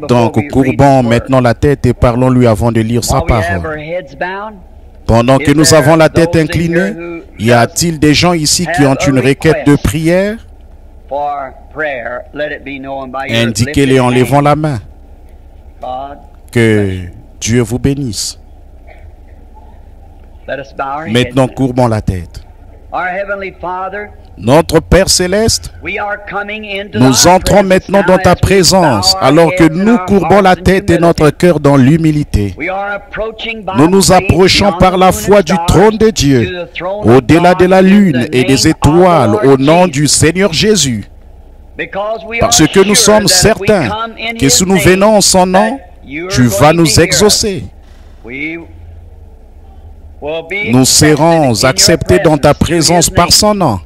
Donc, courbons maintenant la tête et parlons-lui avant de lire sa parole. Pendant que nous avons la tête inclinée, y a-t-il des gens ici qui ont une requête de prière? Indiquez-les en levant la main. Que Dieu vous bénisse. Maintenant, courbons la tête. Notre Père Céleste, nous entrons maintenant dans ta présence alors que nous courbons la tête et notre cœur dans l'humilité. Nous nous approchons par la foi du trône de Dieu, au-delà de la lune et des étoiles, au nom du Seigneur Jésus. Parce que nous sommes certains que si nous venons en son nom, tu vas nous exaucer. Nous serons acceptés dans ta présence par son nom.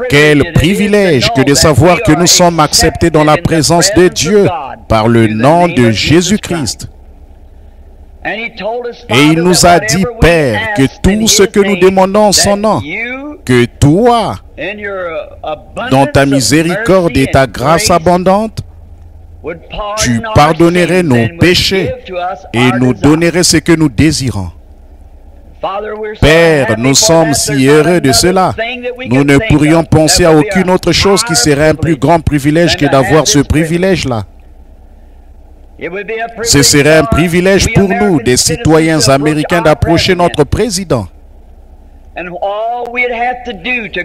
Quel privilège que de savoir que nous sommes acceptés dans la présence de Dieu par le nom de Jésus-Christ. Et il nous a dit, Père, que tout ce que nous demandons en son nom, que toi, dans ta miséricorde et ta grâce abondante, tu pardonnerais nos péchés et nous donnerais ce que nous désirons. Père, nous sommes si heureux de cela. Nous ne pourrions penser à aucune autre chose qui serait un plus grand privilège que d'avoir ce privilège-là. Ce serait un privilège pour nous, des citoyens américains, d'approcher notre président.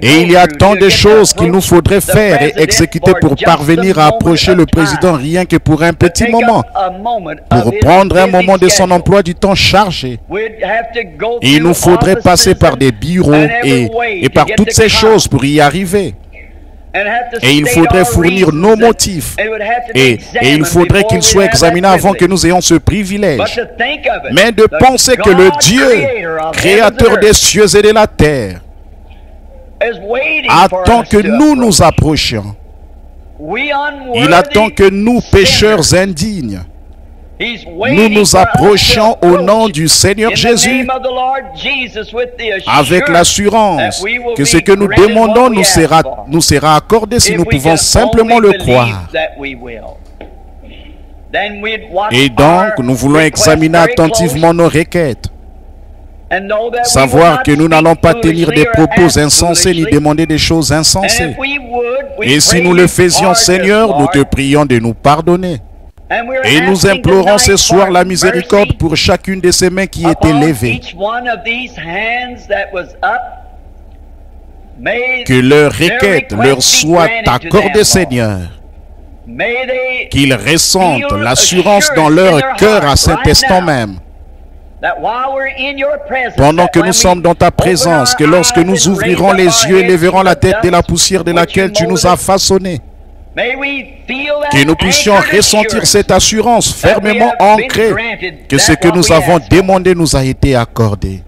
Et il y a tant de choses qu'il nous faudrait faire et exécuter pour parvenir à approcher le président rien que pour un petit moment, pour prendre un moment de son emploi du temps chargé. Et il nous faudrait passer par des bureaux et par toutes ces choses pour y arriver. Et il faudrait fournir nos motifs. Et il faudrait qu'ils soient examinés avant que nous ayons ce privilège. Mais de penser que le Dieu, créateur des cieux et de la terre, attend que nous nous approchions. Il attend que nous, pécheurs indignes, nous nous approchions au nom du Seigneur Jésus avec l'assurance que ce que nous demandons nous sera accordé si nous pouvons simplement le croire. Et donc, nous voulons examiner attentivement nos requêtes. Savoir que nous n'allons pas tenir des propos insensés ni demander des choses insensées. Et si nous le faisions, Seigneur, nous te prions de nous pardonner. Et nous implorons ce soir la miséricorde pour chacune de ces mains qui étaient levées. Que leur requête leur soit accordée, Seigneur. Qu'ils ressentent l'assurance dans leur cœur à cet instant même. Pendant que nous sommes dans ta présence, que lorsque nous ouvrirons les yeux et lèverons la tête de la poussière de laquelle tu nous as façonnés, que nous puissions ressentir cette assurance fermement ancrée que ce que nous avons demandé nous a été accordé.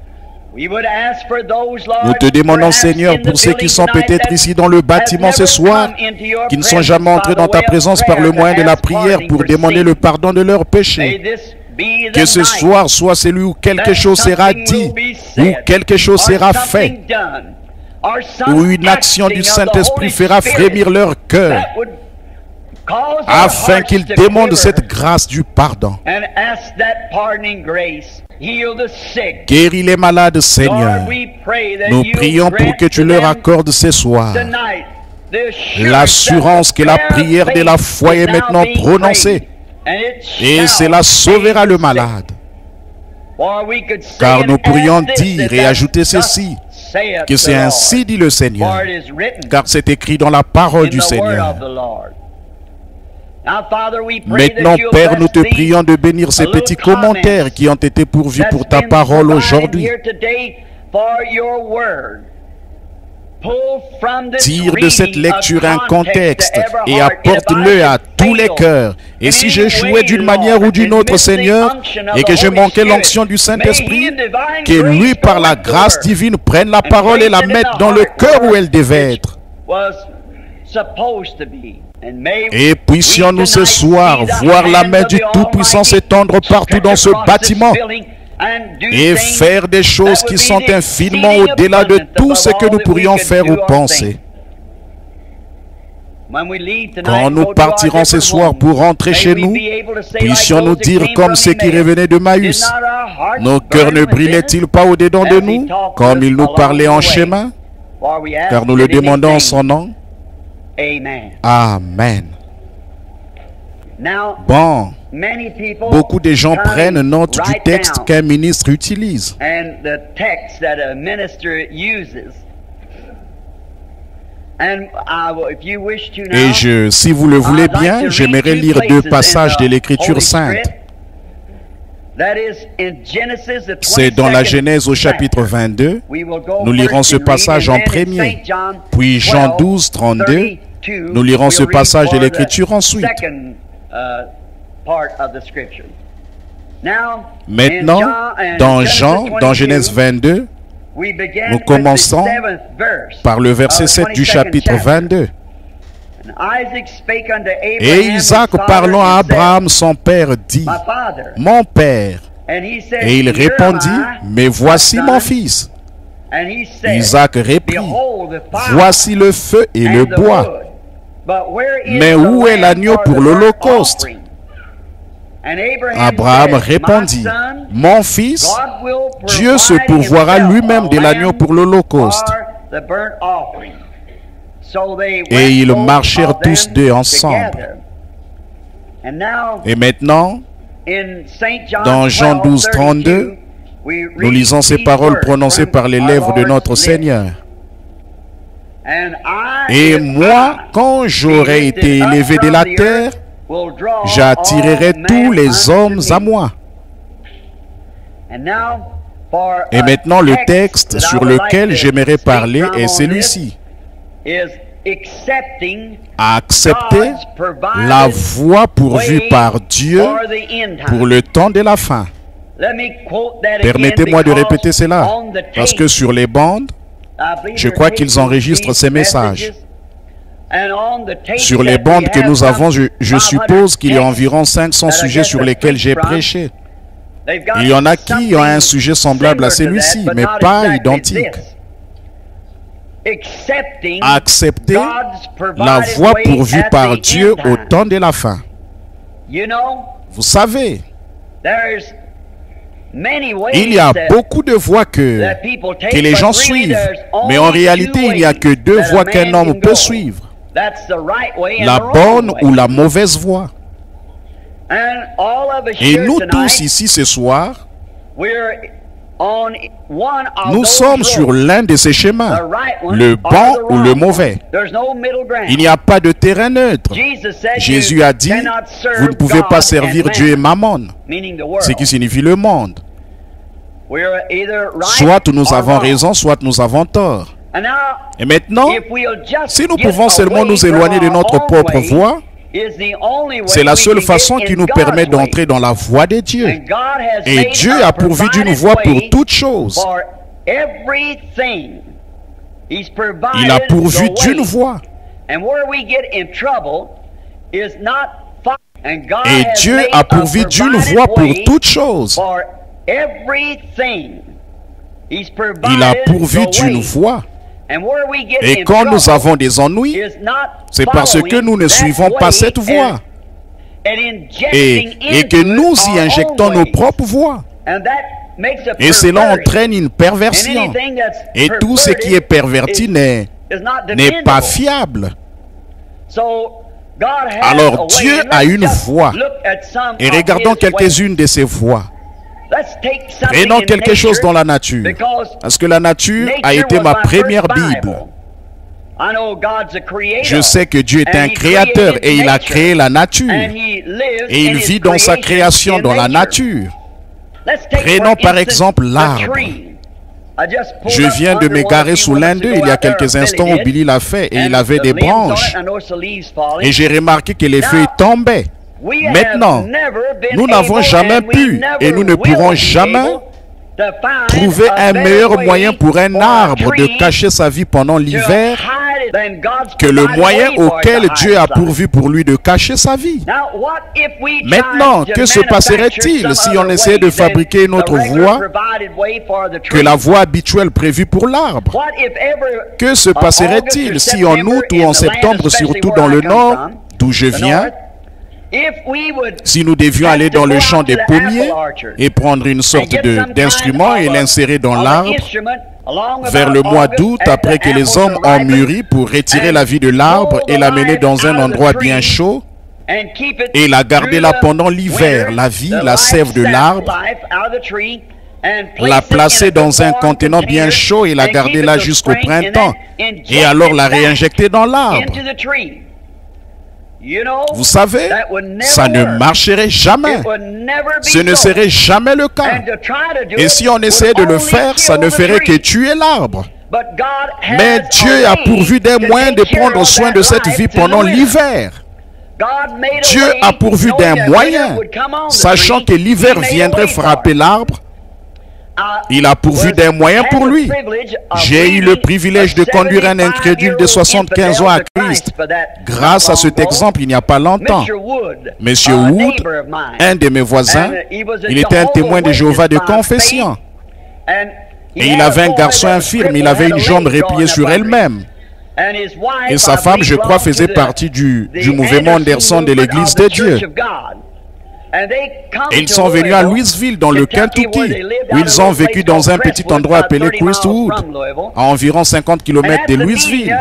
Nous te demandons, Seigneur, pour ceux qui sont peut-être ici dans le bâtiment ce soir, qui ne sont jamais entrés dans ta présence par le moyen de la prière pour demander le pardon de leurs péchés. Que ce soir soit celui où quelque chose sera dit, où quelque chose sera fait, où une action du Saint-Esprit fera frémir leur cœur, afin qu'ils demandent cette grâce du pardon. Guéris les malades, Seigneur. Nous prions pour que tu leur accordes ce soir l'assurance que la prière de la foi est maintenant prononcée et cela sauvera le malade. Car nous pourrions dire et ajouter ceci, que c'est ainsi dit le Seigneur, car c'est écrit dans la parole du Seigneur. Maintenant, Père, nous te prions de bénir ces petits commentaires qui ont été pourvus pour ta parole aujourd'hui. Tire de cette lecture un contexte et apporte-le à tous les cœurs. Et si j'échouais d'une manière ou d'une autre, Seigneur, et que je manquais l'onction du Saint-Esprit, que lui, par la grâce divine, prenne la parole et la mette dans le cœur où elle devait être. Et puissions-nous ce soir voir la main du Tout-Puissant s'étendre partout dans ce bâtiment et faire des choses qui sont infiniment au-delà de tout ce que nous pourrions faire ou penser. Quand nous partirons ce soir pour rentrer chez nous, puissions-nous dire comme ceux qui revenaient de Maüs, nos cœurs ne brillaient-ils pas au-dedans de nous, comme ils nous parlaient en chemin, car nous le demandons en son nom. Amen. Bon, beaucoup de gens prennent note du texte qu'un ministre utilise. Et si vous le voulez bien, j'aimerais lire deux passages de l'Écriture sainte. C'est dans la Genèse au chapitre 22. Nous lirons ce passage en premier. Puis Jean 12, 32. Nous lirons ce passage de l'Écriture ensuite. Maintenant, dans Genèse 22, nous commençons par le verset 7 du chapitre 22. Et Isaac, parlant à Abraham, son père, dit, « Mon père. » Et il répondit, « Mais voici mon fils. » Isaac reprit, « Voici le feu et le bois. Mais où est l'agneau pour l'Holocauste? » Abraham répondit, « Mon fils, Dieu se pourvoira lui-même de l'agneau pour l'Holocauste. » Et ils marchèrent tous deux ensemble. Et maintenant, dans Jean 12, 32, nous lisons ces paroles prononcées par les lèvres de notre Seigneur. « Et moi, quand j'aurai été élevé de la terre, j'attirerai tous les hommes à moi. » Et maintenant, le texte sur lequel j'aimerais parler est celui-ci. Accepter la voie pourvue par Dieu pour le temps de la fin. Permettez-moi de répéter cela, parce que sur les bandes, je crois qu'ils enregistrent ces messages. Sur les bandes que nous avons, je suppose qu'il y a environ 500 sujets sur lesquels j'ai prêché. Il y en a qui ont un sujet semblable à celui-ci, mais pas identique. Accepter la voie pourvue par Dieu au temps de la fin. Vous savez, il y a beaucoup de voies que les gens suivent, mais en réalité, il n'y a que deux voies qu'un homme peut suivre. La bonne ou la mauvaise voie. Et nous tous ici ce soir, nous sommes sur l'un de ces chemins, le bon ou le mauvais. Il n'y a pas de terrain neutre. Jésus a dit, vous ne pouvez pas servir Dieu et Mammon, ce qui signifie le monde. Soit nous avons raison, soit nous avons tort. Et maintenant, si nous pouvons seulement nous éloigner de notre propre voie, c'est la seule façon qui nous permet d'entrer dans la voie de Dieu. Et Dieu a pourvu d'une voie pour toutes choses. Il a pourvu d'une voie. Et Dieu a pourvu d'une voie pour toutes choses. Il a pourvu d'une voie. Et quand nous avons des ennuis, c'est parce que nous ne suivons pas cette voie. Et que nous y injectons nos propres voies. Et cela entraîne une perversion. Et tout ce qui est perverti n'est pas fiable. Alors Dieu a une voie. Et regardons quelques-unes de ces voies. Prenons quelque chose dans la nature, parce que la nature a été ma première Bible. Je sais que Dieu est un créateur et il a créé la nature. Et il vit dans sa création dans la nature. Prenons par exemple l'arbre. Je viens de m'égarer sous l'un d'eux il y a quelques instants où Billy l'a fait et il avait des branches. Et j'ai remarqué que les feuilles tombaient. Maintenant, nous n'avons jamais pu et nous ne pourrons jamais trouver un meilleur moyen pour un arbre de cacher sa vie pendant l'hiver que le moyen auquel Dieu a pourvu pour lui de cacher sa vie. Maintenant, que se passerait-il si on essayait de fabriquer une autre voie que la voie habituelle prévue pour l'arbre? Que se passerait-il si en août ou en septembre, surtout dans le nord, d'où je viens, si nous devions aller dans le champ des pommiers et prendre une sorte d'instrument et l'insérer dans l'arbre, vers le mois d'août, après que les hommes ont mûri, pour retirer la vie de l'arbre et l'amener dans un endroit bien chaud et la garder là pendant l'hiver, la vie, la sève de l'arbre, la placer dans un contenant bien chaud et la garder là jusqu'au printemps, et alors la réinjecter dans l'arbre. Vous savez, ça ne marcherait jamais. Ce ne serait jamais le cas. Et si on essayait de le faire, ça ne ferait que tuer l'arbre. Mais Dieu a pourvu des moyens de prendre soin de cette vie pendant l'hiver. Dieu a pourvu d'un moyen, sachant que l'hiver viendrait frapper l'arbre. Il a pourvu des moyens pour lui. J'ai eu le privilège de conduire un incrédule de 75 ans à Christ. Grâce à cet exemple, il n'y a pas longtemps, Monsieur Wood, un de mes voisins, il était un témoin de Jéhovah de confession. Et il avait un garçon infirme, il avait une jambe repliée sur elle-même. Et sa femme, je crois, faisait partie du mouvement Anderson de l'Église de Dieu. Et ils sont venus à Louisville, dans le Kentucky, où ils ont vécu dans un petit endroit appelé Crestwood, à environ 50 km de Louisville.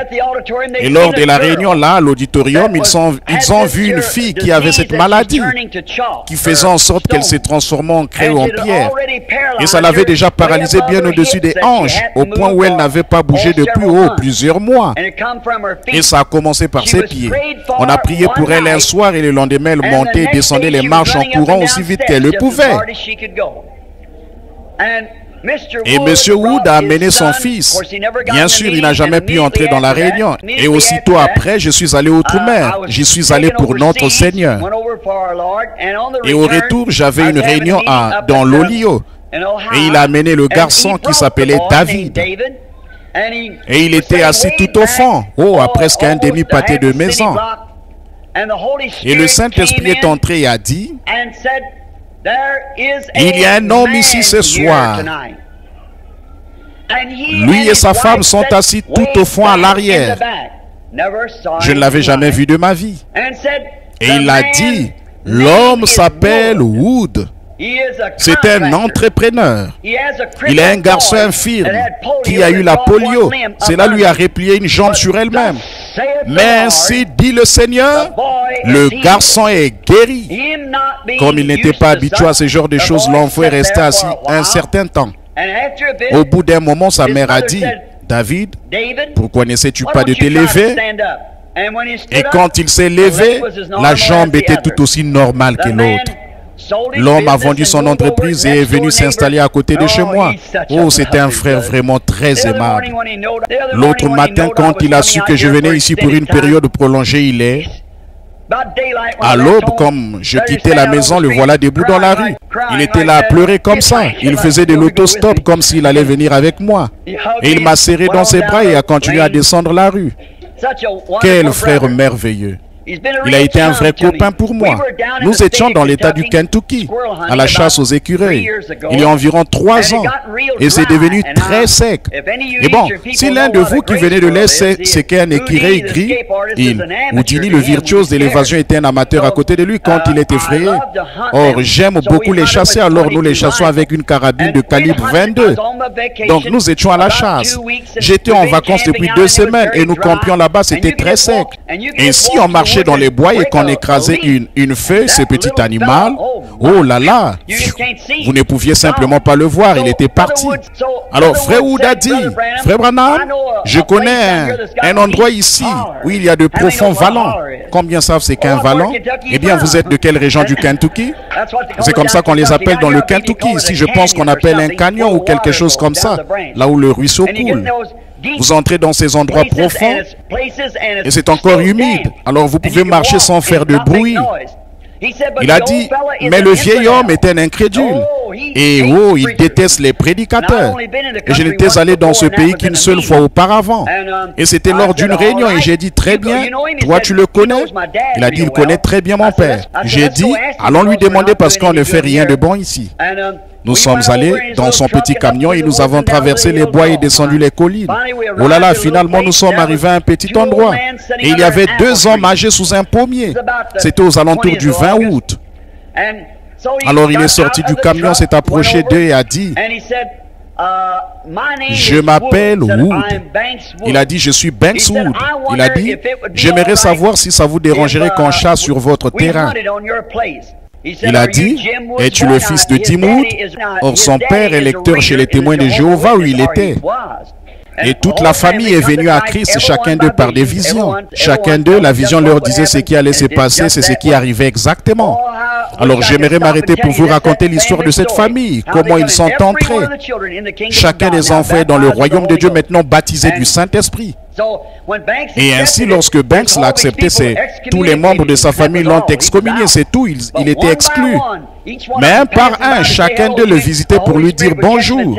Et lors de la réunion là, à l'auditorium, ils ont vu une fille qui avait cette maladie, qui faisait en sorte qu'elle se transformait en craie ou en pierre. Et ça l'avait déjà paralysée bien au-dessus des hanches, au point où elle n'avait pas bougé depuis plusieurs mois. Et ça a commencé par ses pieds. On a prié pour elle un soir et le lendemain, elle montait et descendait les marches en courant aussi vite qu'elle le pouvait. Et M. Wood a amené son fils. Bien sûr, il n'a jamais pu entrer dans la réunion. Et aussitôt après, je suis allé outre-mer. J'y suis allé pour notre Seigneur. Et au retour, j'avais une réunion dans l'Ohio. Et il a amené le garçon qui s'appelait David. Et il était assis tout au fond, à presque un demi-pâté de maison. Et le Saint-Esprit est entré et a dit, il y a un homme ici ce soir. Lui et sa femme sont assis tout au fond à l'arrière. Je ne l'avais jamais vu de ma vie. Et il a dit, l'homme s'appelle Wood. C'est un entrepreneur. Il est un garçon infirme qui a eu la polio. Cela lui a replié une jambe sur elle-même. Mais ainsi dit le Seigneur, le garçon est guéri. Comme il n'était pas habitué à ce genre de choses, l'enfant est resté assis un certain temps. Au bout d'un moment, sa mère a dit, David, pourquoi n'essaies-tu pas de te lever? Et quand il s'est levé, la jambe était tout aussi normale que l'autre. L'homme a vendu son entreprise et est venu s'installer à côté de chez moi. C'était un frère vraiment très aimable. L'autre matin, quand il a su que je venais ici pour une période prolongée, il est... À l'aube, comme je quittais la maison, le voilà debout dans la rue. Il était là à pleurer comme ça. Il faisait de l'autostop comme s'il allait venir avec moi. Et il m'a serré dans ses bras et a continué à descendre la rue. Quel frère merveilleux! Il a été un vrai copain pour moi. Nous étions dans l'état du Kentucky, à la chasse aux écureuils, il y a environ 3 ans, et c'est devenu très sec. Et bon, si l'un de vous qui venez de l'Est sait qu'un écureuil gris, Houdini, le virtuose de l'évasion, était un amateur à côté de lui quand il est effrayé. Or, j'aime beaucoup les chasser, alors nous les chassons avec une carabine de calibre 22. Donc nous étions à la chasse. J'étais en vacances depuis 2 semaines et nous campions là-bas, c'était très sec. Et si on marchait dans les bois et qu'on écrasait une feuille, ce petit animal, oh là là, vous ne pouviez simplement pas le voir, il était parti. Alors frère Wood a dit, frère Branham, je connais un endroit ici où il y a de profonds vallons. Combien savent c'est qu'un vallon? Eh bien, vous êtes de quelle région du Kentucky? C'est comme ça qu'on les appelle dans le Kentucky. Ici, je pense qu'on appelle un canyon ou quelque chose comme ça, là où le ruisseau coule. Vous entrez dans ces endroits profonds et c'est encore humide. Alors vous pouvez marcher sans faire de bruit. Il a dit, mais le vieil homme était un incrédule. Et oh, il déteste les prédicateurs. Et je n'étais allé dans ce pays qu'une seule fois auparavant. Et c'était lors d'une réunion et j'ai dit, très bien, toi tu le connais? Il a dit, il connaît très bien mon père. J'ai dit, allons lui demander parce qu'on ne fait rien de bon ici. Nous sommes allés dans son petit camion et nous avons traversé les bois et descendu les collines. Oh là là, finalement nous sommes arrivés à un petit endroit. Et il y avait 2 hommes âgés sous un pommier. C'était aux alentours du 20 août. Alors il est sorti du camion, s'est approché d'eux et a dit, je m'appelle Wood. Il a dit, je suis Banks Wood. Il a dit, j'aimerais savoir si ça vous dérangerait qu'on chasse sur votre terrain. Il a dit, es-tu le fils de Tim Wood? Or son père est lecteur chez les témoins de Jéhovah où il était. Et toute la famille est venue à Christ, chacun d'eux par des visions. Chacun d'eux, la vision leur disait ce qui allait se passer, c'est ce qui arrivait exactement. Alors j'aimerais m'arrêter pour vous raconter l'histoire de cette famille, comment ils sont entrés. Chacun des enfants est dans le royaume de Dieu maintenant baptisé du Saint-Esprit. Et ainsi, lorsque Banks l'a accepté, tous les membres de sa famille l'ont excommunié, c'est tout, il était exclu. Mais un par un, chacun d'eux le visitait pour lui dire bonjour.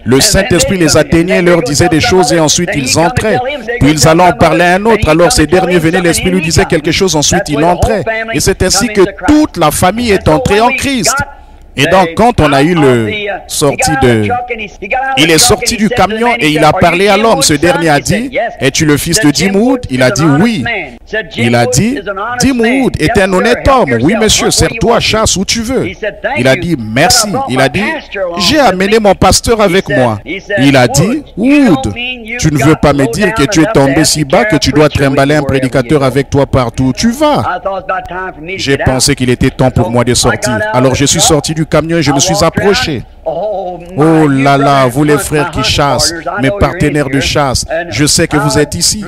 Le Saint-Esprit les atteignait, leur disait des choses et ensuite ils entraient. Puis ils allaient en parler à un autre, alors ces derniers venaient, l'Esprit lui disait quelque chose, ensuite il entrait. Et c'est ainsi que toute la famille est entrée en Christ. Et donc, quand on a eu il est sorti du camion et il a parlé à l'homme. Ce dernier a dit, es-tu le fils de Tim Wood? Il a dit oui. Il a dit, Tim Wood est un honnête homme. Oui, monsieur, sers-toi, chasse où tu veux. Il a dit, merci. Il a dit, j'ai amené mon pasteur avec moi. Il a dit, Wood, tu ne veux pas me dire que tu es tombé si bas que tu dois trimballer un prédicateur avec toi partout où tu vas. J'ai pensé qu'il était temps pour moi de sortir. Alors je suis sorti du camion et je me suis approché. Oh là là, vous les frères qui chassent, mes partenaires de chasse, je sais que vous êtes ici.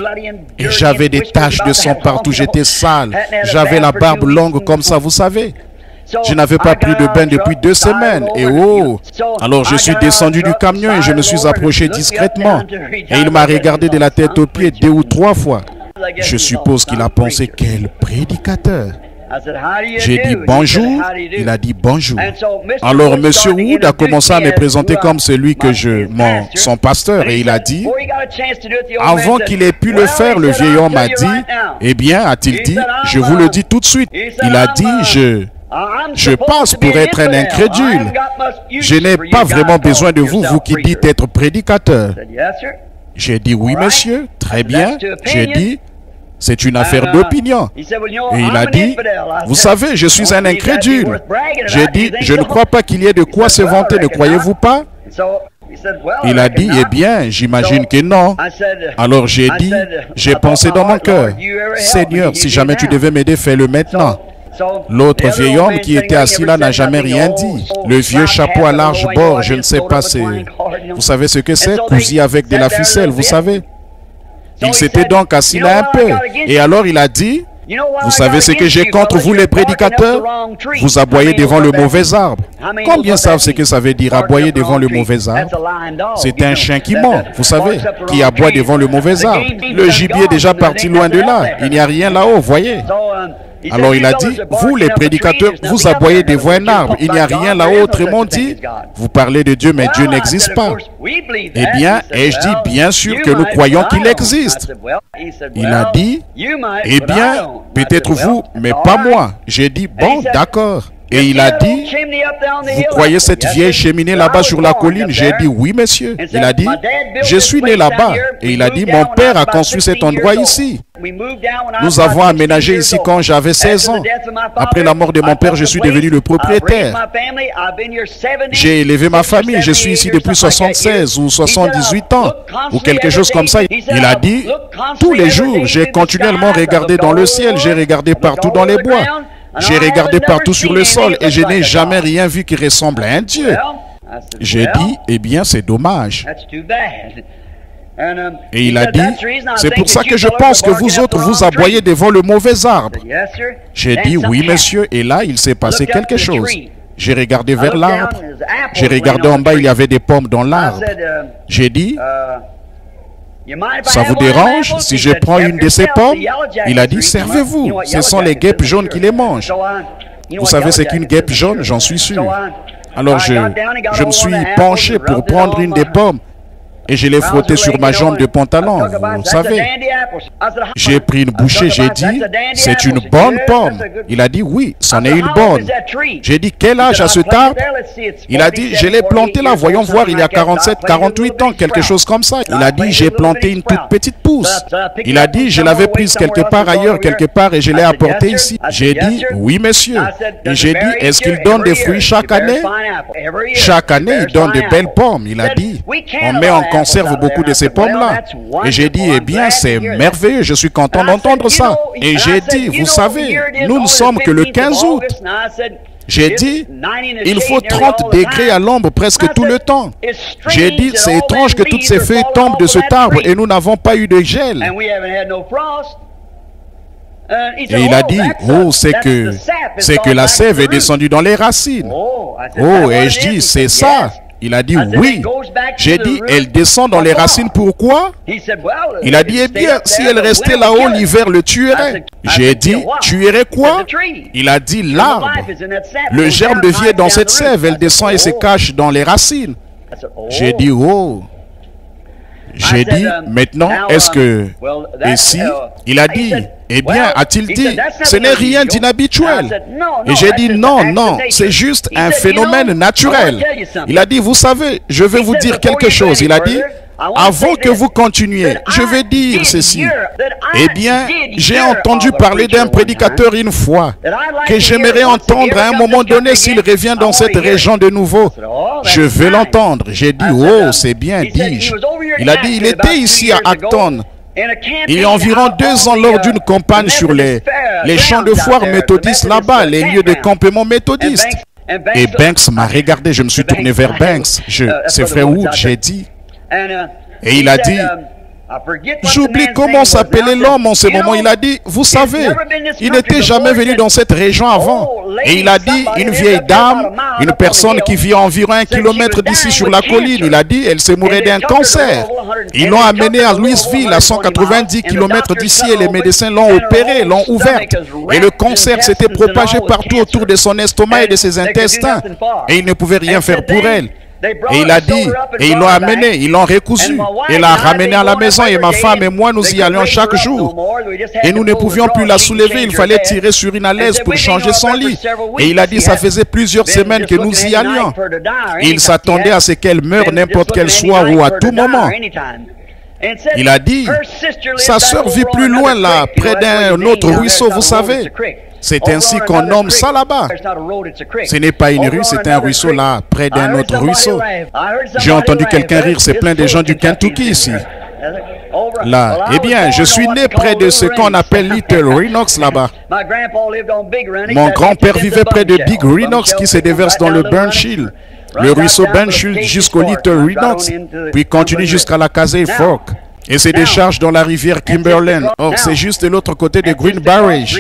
Et j'avais des taches de sang partout, j'étais sale. J'avais la barbe longue comme ça, vous savez. Je n'avais pas pris de bain depuis 2 semaines. Et oh, alors je suis descendu du camion et je me suis approché discrètement. Et il m'a regardé de la tête aux pieds 2 ou 3 fois. Je suppose qu'il a pensé, quel prédicateur. J'ai dit bonjour, il a dit bonjour. Alors M. Wood a commencé à me présenter comme celui que son pasteur, et il a dit, avant qu'il ait pu le faire, le vieil homme a dit, eh bien, a-t-il dit, je vous le dis tout de suite. Il a dit, je passe pour être un incrédule. Je n'ai pas vraiment besoin de vous, vous qui dites être prédicateur. J'ai dit oui, monsieur, très bien. J'ai dit, c'est une affaire d'opinion. Et il a dit, vous savez, je suis un incrédule. J'ai dit, je ne crois pas qu'il y ait de quoi se vanter, ne croyez-vous pas? Il a dit, eh bien, j'imagine que non. Alors j'ai dit, j'ai pensé dans mon cœur, Seigneur, si jamais tu devais m'aider, fais-le maintenant. L'autre vieil homme qui était assis là n'a jamais rien dit. Le vieux chapeau à large bord, je ne sais pas, vous savez ce que c'est? Cousu avec de la ficelle, vous savez? Il s'était donc assis là un peu. Et alors il a dit, vous savez ce que j'ai contre vous les prédicateurs? Vous aboyez devant le mauvais arbre. Combien savent ce que ça veut dire, aboyer devant le mauvais arbre? C'est un chien qui ment, vous savez, qui aboie devant le mauvais arbre. Le gibier est déjà parti loin de là. Il n'y a rien là-haut, voyez. Alors il a dit, vous les prédicateurs, vous aboyez devant un arbre. Il n'y a rien là-haut, autrement dit, vous parlez de Dieu, mais Dieu n'existe pas. Eh bien, ai-je dit, bien sûr que nous croyons qu'il existe. Il a dit, eh bien, peut-être vous, mais pas moi. J'ai dit, bon, d'accord. Et il a dit, vous croyez cette vieille cheminée là-bas sur la colline? J'ai dit, oui, monsieur. Il a dit, je suis né là-bas. Et il a dit, mon père a construit cet endroit ici. Nous avons aménagé ici quand j'avais 16 ans. Après la mort de mon père, je suis devenu le propriétaire. J'ai élevé ma famille. Je suis ici depuis 76 ou 78 ans, ou quelque chose comme ça. Il a dit, tous les jours, j'ai continuellement regardé dans le ciel. J'ai regardé partout dans les bois. J'ai regardé partout sur le sol et je n'ai jamais rien vu qui ressemble à un Dieu. J'ai dit, eh bien, c'est dommage. Et il a dit, c'est pour ça que je pense que vous autres, vous aboyez devant le mauvais arbre. J'ai dit, oui, monsieur. Et là, il s'est passé quelque chose. J'ai regardé vers l'arbre. J'ai regardé en bas, il y avait des pommes dans l'arbre. J'ai dit, ça vous dérange si je prends une de ces pommes? Il a dit, servez-vous. Ce sont les guêpes jaunes qui les mangent. Vous savez ce qu'une guêpe jaune? J'en suis sûr. Alors je me suis penché pour prendre une des pommes et je l'ai frotté sur ma jambe de pantalon, vous savez. J'ai pris une bouchée, j'ai dit, c'est une bonne pomme. Il a dit, oui, c'en est une bonne. J'ai dit, quel âge a cet arbre? Il a dit, je l'ai planté là, voyons voir, il y a 47, 48 ans, quelque chose comme ça. Il a dit, j'ai planté une toute petite pousse. Il a dit, je l'avais prise quelque part ailleurs, quelque part, et je l'ai apportée ici. J'ai dit, oui, monsieur. Et j'ai dit, est-ce qu'il donne des fruits chaque année? Chaque année, il donne de belles pommes. Il a dit, on met en conserve beaucoup de ces pommes-là. Et j'ai dit, eh bien, c'est merveilleux, je suis content d'entendre ça. Et j'ai dit, vous savez, nous ne sommes que le 15 août. J'ai dit, il faut 30 degrés à l'ombre presque tout le temps. J'ai dit, c'est étrange que toutes ces feuilles tombent de cet arbre et nous n'avons pas eu de gel. Et il a dit, oh, c'est que la sève est descendue dans les racines. Oh, et je dis, c'est ça. Il a dit, oui. J'ai dit, elle descend dans les racines, pourquoi? Il a dit, eh bien, si elle restait là-haut, l'hiver le tuerait. J'ai dit, tuerait quoi? Il a dit, l'arbre. Le germe de vie est dans cette sève, elle descend et se cache dans les racines. J'ai dit, oh. J'ai dit, maintenant, est-ce que... Et si? Il a dit, eh bien, a-t-il dit, ce n'est rien d'inhabituel. Et j'ai dit, non, non, c'est juste un phénomène naturel. Il a dit, vous savez, je vais vous dire quelque chose. Il a dit, avant que vous continuiez, je vais dire ceci. Eh bien, j'ai entendu parler d'un prédicateur une fois que j'aimerais entendre à un moment donné s'il revient dans cette région de nouveau. Je veux l'entendre. J'ai dit, oh, c'est bien, dis-je. Il a dit, il était ici à Acton. Il y a environ 2 ans lors d'une campagne sur les champs de foire méthodistes là-bas, les lieux de campement méthodistes. Et Banks m'a regardé, je me suis tourné vers Banks. C'est frère Wood, j'ai dit. Et il a dit, j'oublie comment s'appelait l'homme en ce moment. Il a dit, vous savez, il n'était jamais venu dans cette région avant. Et il a dit, une vieille dame, une personne qui vit à environ 1 kilomètre d'ici sur la colline, il a dit, elle s'est mourue d'un cancer. Ils l'ont amenée à Louisville, à 190 kilomètres d'ici, et les médecins l'ont opérée, l'ont ouverte. Et le cancer s'était propagé partout autour de son estomac et de ses intestins. Et ils ne pouvaient rien faire pour elle. Et il a dit, et ils l'ont amené, ils l'ont recousu, et l'a ramené à la maison, et ma femme et moi, nous y allions chaque jour. Et nous ne pouvions plus la soulever, il fallait tirer sur une alaise pour changer son lit. Et il a dit, ça faisait plusieurs semaines que nous y allions. Et il s'attendait à ce qu'elle meure n'importe quel soir ou à tout moment. Il a dit, sa sœur vit plus loin là, près d'un autre ruisseau, vous savez. C'est ainsi qu'on nomme ça là-bas. Ce n'est pas une rue, c'est un ruisseau là, près d'un autre ruisseau. J'ai entendu quelqu'un rire, c'est plein de gens du Kentucky ici. Là, eh bien, je suis né près de ce qu'on appelle Little Renox là-bas. Mon grand-père vivait près de Big Renox qui se déverse dans le Burnshill. Le ruisseau Burnshill jusqu'au Little Renox, puis continue jusqu'à la Casey Fork. Et se décharge dans la rivière Kimberlin. Or, c'est juste de l'autre côté de Greenbrier Ridge.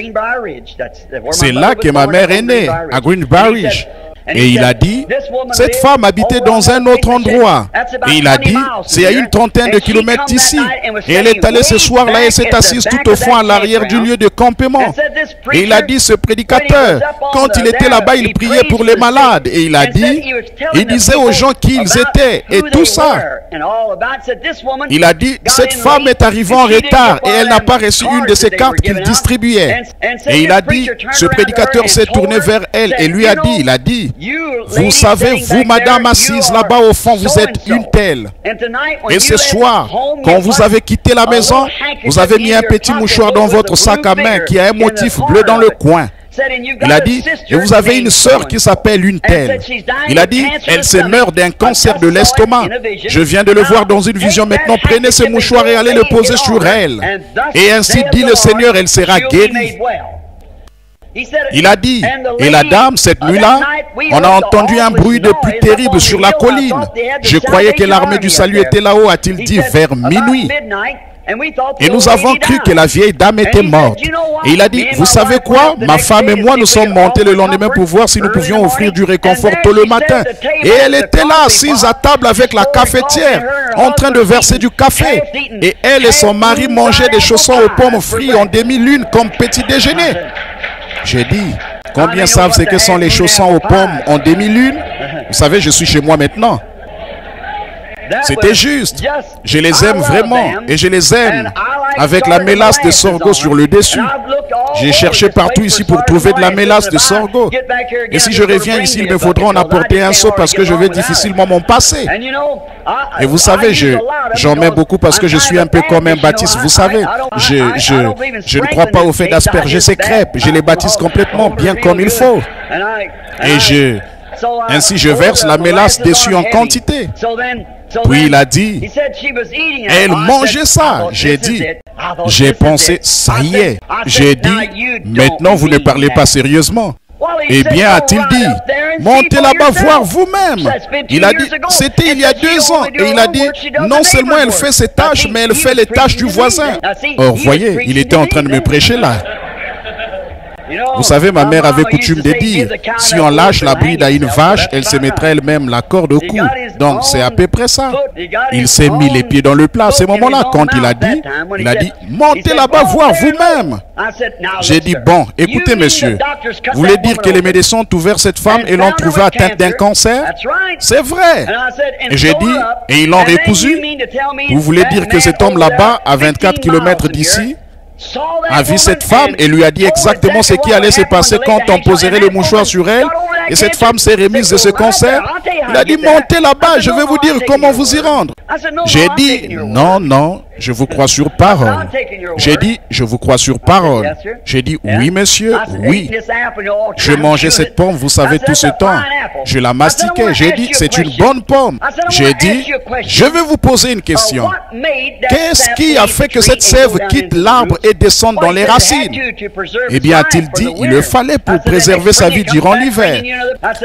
C'est là que ma mère est née, à Greenbrier Ridge. Et il a dit, cette femme habitait dans un autre endroit. Et il a dit, c'est à une trentaine de kilomètres d'ici. Et elle est allée ce soir-là et s'est assise tout au fond à l'arrière du lieu de campement. Et il a dit, ce prédicateur, quand il était là-bas, il priait pour les malades. Et il a dit, il disait aux gens qui ils étaient et tout ça. Il a dit, cette femme est arrivée en retard et elle n'a pas reçu une de ces cartes qu'il distribuait. Et il a dit, ce prédicateur s'est tourné vers elle et lui a dit, il a dit, vous savez, vous, madame assise là-bas au fond, vous êtes une telle. Et ce soir, quand vous avez quitté la maison, vous avez mis un petit mouchoir dans votre sac à main qui a un motif bleu dans le coin. Il a dit, et vous avez une sœur qui s'appelle une telle. Il a dit, elle se meurt d'un cancer de l'estomac. Je viens de le voir dans une vision. Maintenant, prenez ce mouchoir et allez le poser sur elle. Et ainsi dit le Seigneur, elle sera guérie. Il a dit, et la dame, cette nuit-là, on a entendu un bruit de pluie terrible sur la colline. Je croyais que l'armée du salut était là-haut, a-t-il dit, vers minuit. Et nous avons cru que la vieille dame était morte. Et il a dit, vous savez quoi? Ma femme et moi, nous sommes montés le lendemain pour voir si nous pouvions offrir du réconfort tôt le matin. Et elle était là, assise à table avec la cafetière, en train de verser du café. Et elle et son mari mangeaient des chaussons aux pommes frites en demi-lune comme petit déjeuner. J'ai dit, combien savent ce que sont les chaussons aux pommes en demi-lune? Vous savez, je suis chez moi maintenant. C'était juste. Je les aime vraiment et je les aime avec la mélasse de sorgho sur le dessus. J'ai cherché partout ici pour trouver de la mélasse de sorgho. Et si je reviens ici, il me faudra en apporter un seau parce que je vais difficilement m'en passer. Et vous savez, j'en mets beaucoup parce que je suis un peu comme un Baptiste. Vous savez, je ne crois pas au fait d'asperger ces crêpes. Je les baptise complètement bien comme il faut. Et ainsi je verse la mélasse dessus en quantité. Puis il a dit, elle mangeait ça. J'ai dit, j'ai pensé, ça y est. J'ai dit, maintenant vous ne parlez pas sérieusement. Eh bien, a-t-il dit, montez là-bas voir vous-même. Il a dit, c'était il y a 2 ans. Et il a dit, non seulement elle fait ses tâches, mais elle fait les tâches du voisin. Or, voyez, il était en train de me prêcher là. Vous savez, ma mère avait coutume de dire, si on lâche la bride à une vache, elle se mettrait elle-même la corde au cou. Donc c'est à peu près ça. Il s'est mis les pieds dans le plat. À ce moment-là, quand il a dit, montez là-bas voir vous-même. J'ai dit, bon, écoutez monsieur, vous voulez dire que les médecins ont ouvert cette femme et l'ont trouvée atteinte d'un cancer? C'est vrai. Et j'ai dit, et ils l'ont recousu? Vous voulez dire que cet homme là-bas, à 24 km d'ici, a vu cette femme et lui a dit exactement ce qui allait se passer quand on poserait le mouchoir sur elle, et cette femme s'est remise de ce cancer? Il a dit, montez là-bas, je vais vous dire comment vous y rendre. J'ai dit, non, non, je vous crois sur parole. J'ai dit, je vous crois sur parole. J'ai dit, oui monsieur, oui. Je mangeais cette pomme, vous savez, tout ce temps. Je la mastiquais. J'ai dit, c'est une bonne pomme. J'ai dit, je vais vous poser une question. Qu'est-ce qui a fait que cette sève quitte l'arbre et descende dans les racines? Eh bien, a-t-il dit, il le fallait pour préserver sa vie durant l'hiver.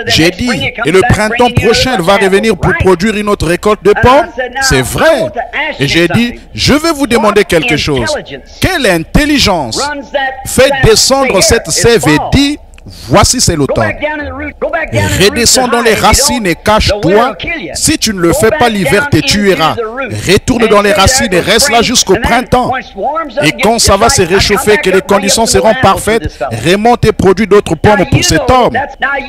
J'ai dit, et le printemps prochain, elle va revenir pour produire une autre récolte de pommes? C'est vrai. Et j'ai dit, je vais vous demander quelque chose. Quelle intelligence fait descendre cette sève et dit, voici c'est l'automne. Redescends dans les racines et cache-toi. Si tu ne le fais pas, l'hiver te tuera. Retourne dans les racines et reste là jusqu'au printemps. Et quand ça va se réchauffer, que les conditions seront parfaites, remonte et produis d'autres pommes pour cet homme.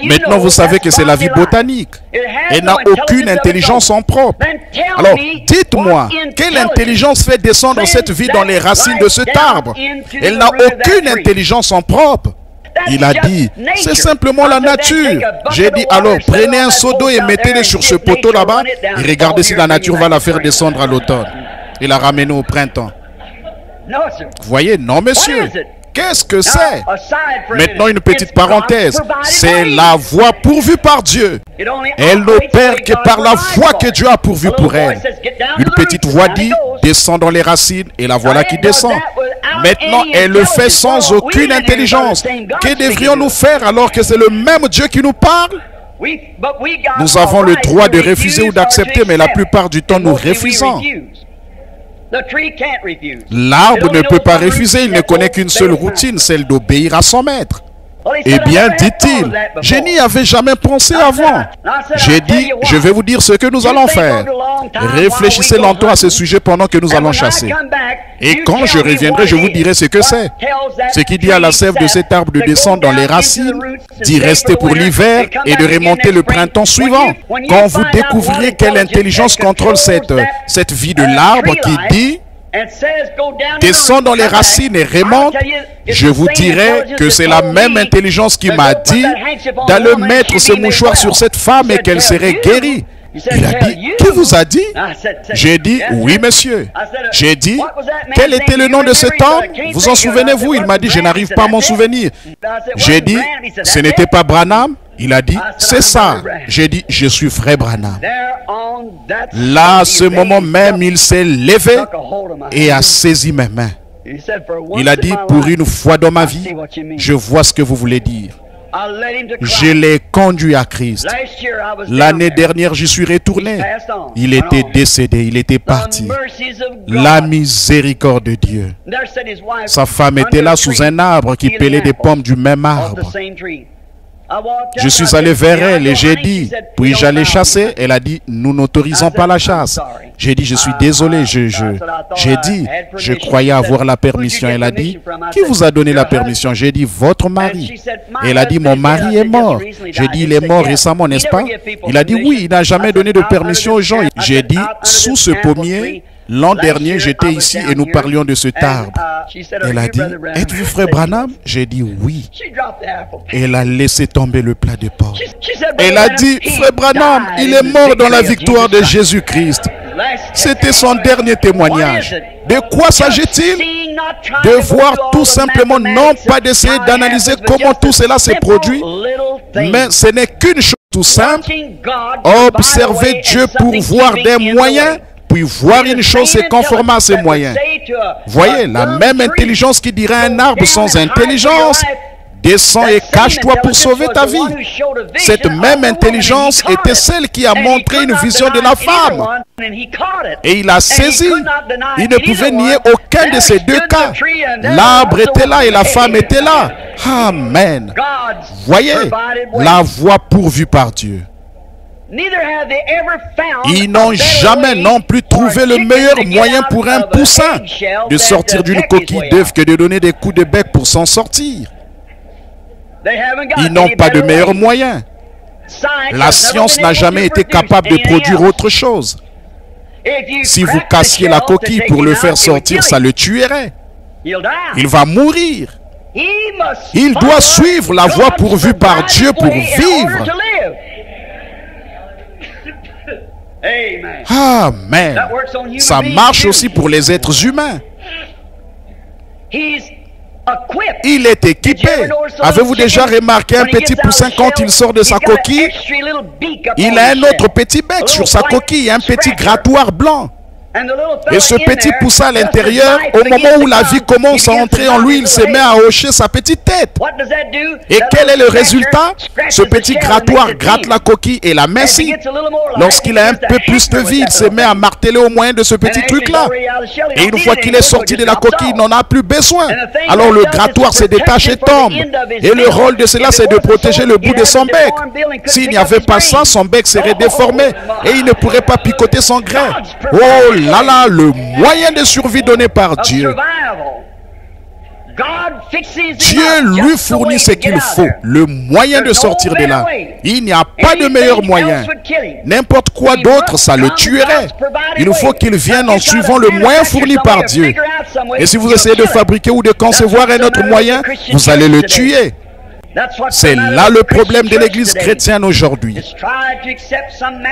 Maintenant, vous savez que c'est la vie botanique. Elle n'a aucune intelligence en propre. Alors, dites-moi, quelle intelligence fait descendre cette vie dans les racines de cet arbre? Elle n'a aucune intelligence en propre. Il a dit, c'est simplement la nature. J'ai dit, alors prenez un seau d'eau et mettez-le sur ce poteau là-bas et regardez si la nature va la faire descendre à l'automne et la ramener au printemps. Vous voyez, non monsieur. Qu'est-ce que c'est? Maintenant une petite parenthèse. C'est la voie pourvue par Dieu. Elle n'opère que par la voie que Dieu a pourvue pour elle. Une petite voix dit, descend dans les racines, et la voilà qui descend. Maintenant, elle le fait sans aucune intelligence. Que devrions-nous faire alors que c'est le même Dieu qui nous parle? Nous avons le droit de refuser ou d'accepter, mais la plupart du temps, nous refusons. L'arbre ne peut pas refuser, il ne connaît qu'une seule routine, celle d'obéir à son maître. Eh bien, dit-il, je n'y avais jamais pensé avant. J'ai dit, je vais vous dire ce que nous allons faire. Réfléchissez longtemps à ce sujet pendant que nous allons chasser. Et quand je reviendrai, je vous dirai ce que c'est. Ce qui dit à la sève de cet arbre de descendre dans les racines, d'y rester pour l'hiver et de remonter le printemps suivant. Quand vous découvrirez quelle intelligence contrôle cette vie de l'arbre qui dit, descend dans les racines et remonte, je vous dirai que c'est la même intelligence qui m'a dit d'aller mettre ce mouchoir sur cette femme et qu'elle serait guérie. Il a dit, qui vous a dit? J'ai dit, oui monsieur. J'ai dit, quel était le nom de cet homme? Vous en souvenez-vous? Il m'a dit, je n'arrive pas à m'en souvenir. J'ai dit, ce n'était pas Branham? Il a dit, c'est ça. J'ai dit, je suis frère Branham. Là, à ce moment même, il s'est levé et a saisi mes mains. Il a dit, pour une fois dans ma vie, je vois ce que vous voulez dire. Je l'ai conduit à Christ. L'année dernière, j'y suis retourné. Il était décédé, il était parti. La miséricorde de Dieu. Sa femme était là sous un arbre qui pelait des pommes du même arbre. Je suis allé vers elle et j'ai dit, puis-je aller chasser? Elle a dit, nous n'autorisons pas la chasse. J'ai dit, je suis désolé, j'ai dit, je croyais avoir la permission. Elle a dit, qui vous a donné la permission? J'ai dit, votre mari. Elle a dit, mon mari est mort. J'ai dit, il est mort récemment, n'est-ce pas? Il a dit, oui, il n'a jamais donné de permission aux gens. J'ai dit, sous ce pommier, l'an dernier, j'étais ici et nous parlions de cet arbre. Elle a dit, êtes-vous frère Branham? J'ai dit oui. Elle a laissé tomber le plat de porc. Elle a dit, frère Branham, il est mort dans la victoire de Jésus-Christ. C'était son dernier témoignage. De quoi s'agit-il? De voir tout simplement, non pas d'essayer d'analyser comment tout cela s'est produit, mais ce n'est qu'une chose tout simple. Observer Dieu pour voir des moyens, puis voir une chose se conformer à ses moyens. Voyez, la même intelligence qui dirait à un arbre sans intelligence, descends et cache-toi pour sauver ta vie. Cette même intelligence était celle qui a montré une vision de la femme. Et il a saisi. Il ne pouvait nier aucun de ces deux cas. L'arbre était là et la femme était là. Amen. Voyez, la voie pourvue par Dieu. Ils n'ont jamais non plus trouvé le meilleur moyen pour un poussin de sortir d'une coquille d'œuf que de donner des coups de bec pour s'en sortir. Ils n'ont pas de meilleur moyen. La science n'a jamais été capable de produire autre chose. Si vous cassiez la coquille pour le faire sortir, ça le tuerait. Il va mourir. Il doit suivre la voie pourvue par Dieu pour vivre. Amen. Ça marche aussi pour les êtres humains. Il est équipé. Avez-vous déjà remarqué un petit poussin quand il sort de sa coquille? Il a un autre petit bec sur sa coquille, un petit grattoir blanc. Et ce petit poussin à l'intérieur, au moment où la vie commence à entrer en lui, il se met à hocher sa petite tête. Et quel est le résultat? Ce petit grattoir gratte la coquille et la mincit. Lorsqu'il a un peu plus de vie, il se met à marteler au moyen de ce petit truc-là. Et une fois qu'il est sorti de la coquille, il n'en a plus besoin. Alors le grattoir se détache et tombe. Et le rôle de cela, c'est de protéger le bout de son bec. S'il n'y avait pas ça, son bec serait déformé et il ne pourrait pas picoter son grain. Oh là là, le moyen de survie donné par Dieu. Dieu lui fournit ce qu'il faut, le moyen de sortir de là. Il n'y a pas de meilleur moyen. N'importe quoi d'autre, ça le tuerait. Il faut qu'il vienne en suivant le moyen fourni par Dieu. Et si vous essayez de fabriquer ou de concevoir un autre moyen, vous allez le tuer. C'est là le problème de l'Église chrétienne aujourd'hui.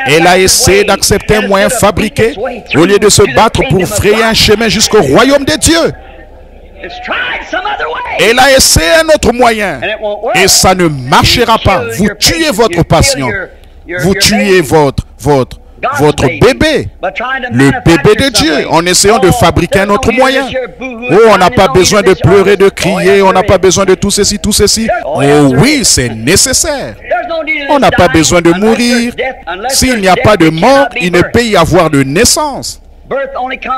Elle a essayé d'accepter un moyen fabriqué au lieu de se battre pour frayer un chemin jusqu'au royaume de Dieu. Elle a essayé un autre moyen et ça ne marchera pas. Vous tuez votre patient. Vous tuez votre bébé, le bébé de Dieu, en essayant de fabriquer un autre moyen. Oh, on n'a pas besoin de pleurer, de crier, on n'a pas besoin de tout ceci, tout ceci. Oh oui, c'est nécessaire. On n'a pas besoin de mourir. S'il n'y a pas de mort, il ne peut y avoir de naissance.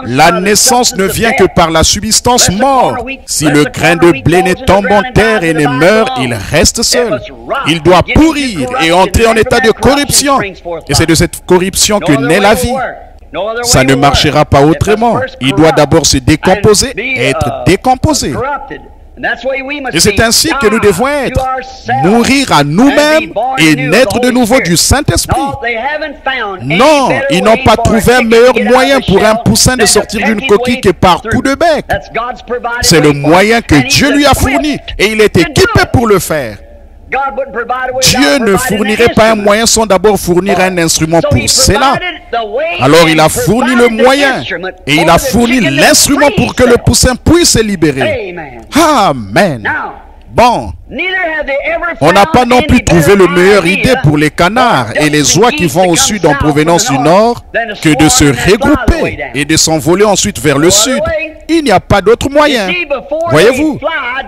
La naissance ne vient que par la subsistance morte. Si le grain de blé ne tombe en terre et ne meurt, il reste seul. Il doit pourrir et entrer en état de corruption. Et c'est de cette corruption que naît la vie. Ça ne marchera pas autrement. Il doit d'abord se décomposer et être décomposé. Et c'est ainsi que nous devons être. Mourir à nous-mêmes et naître de nouveau du Saint-Esprit. Non, ils n'ont pas trouvé un meilleur moyen pour un poussin de sortir d'une coquille que par coup de bec. C'est le moyen que Dieu lui a fourni et il est équipé pour le faire. Dieu ne fournirait pas un moyen sans d'abord fournir un instrument pour cela. Alors il a fourni le moyen et il a fourni l'instrument pour que le poussin puisse se libérer. Amen. Bon, on n'a pas non plus trouvé le meilleur idée pour les canards et les oies qui vont au sud en provenance du nord que de se regrouper et de s'envoler ensuite vers le sud. Il n'y a pas d'autre moyen. Voyez-vous,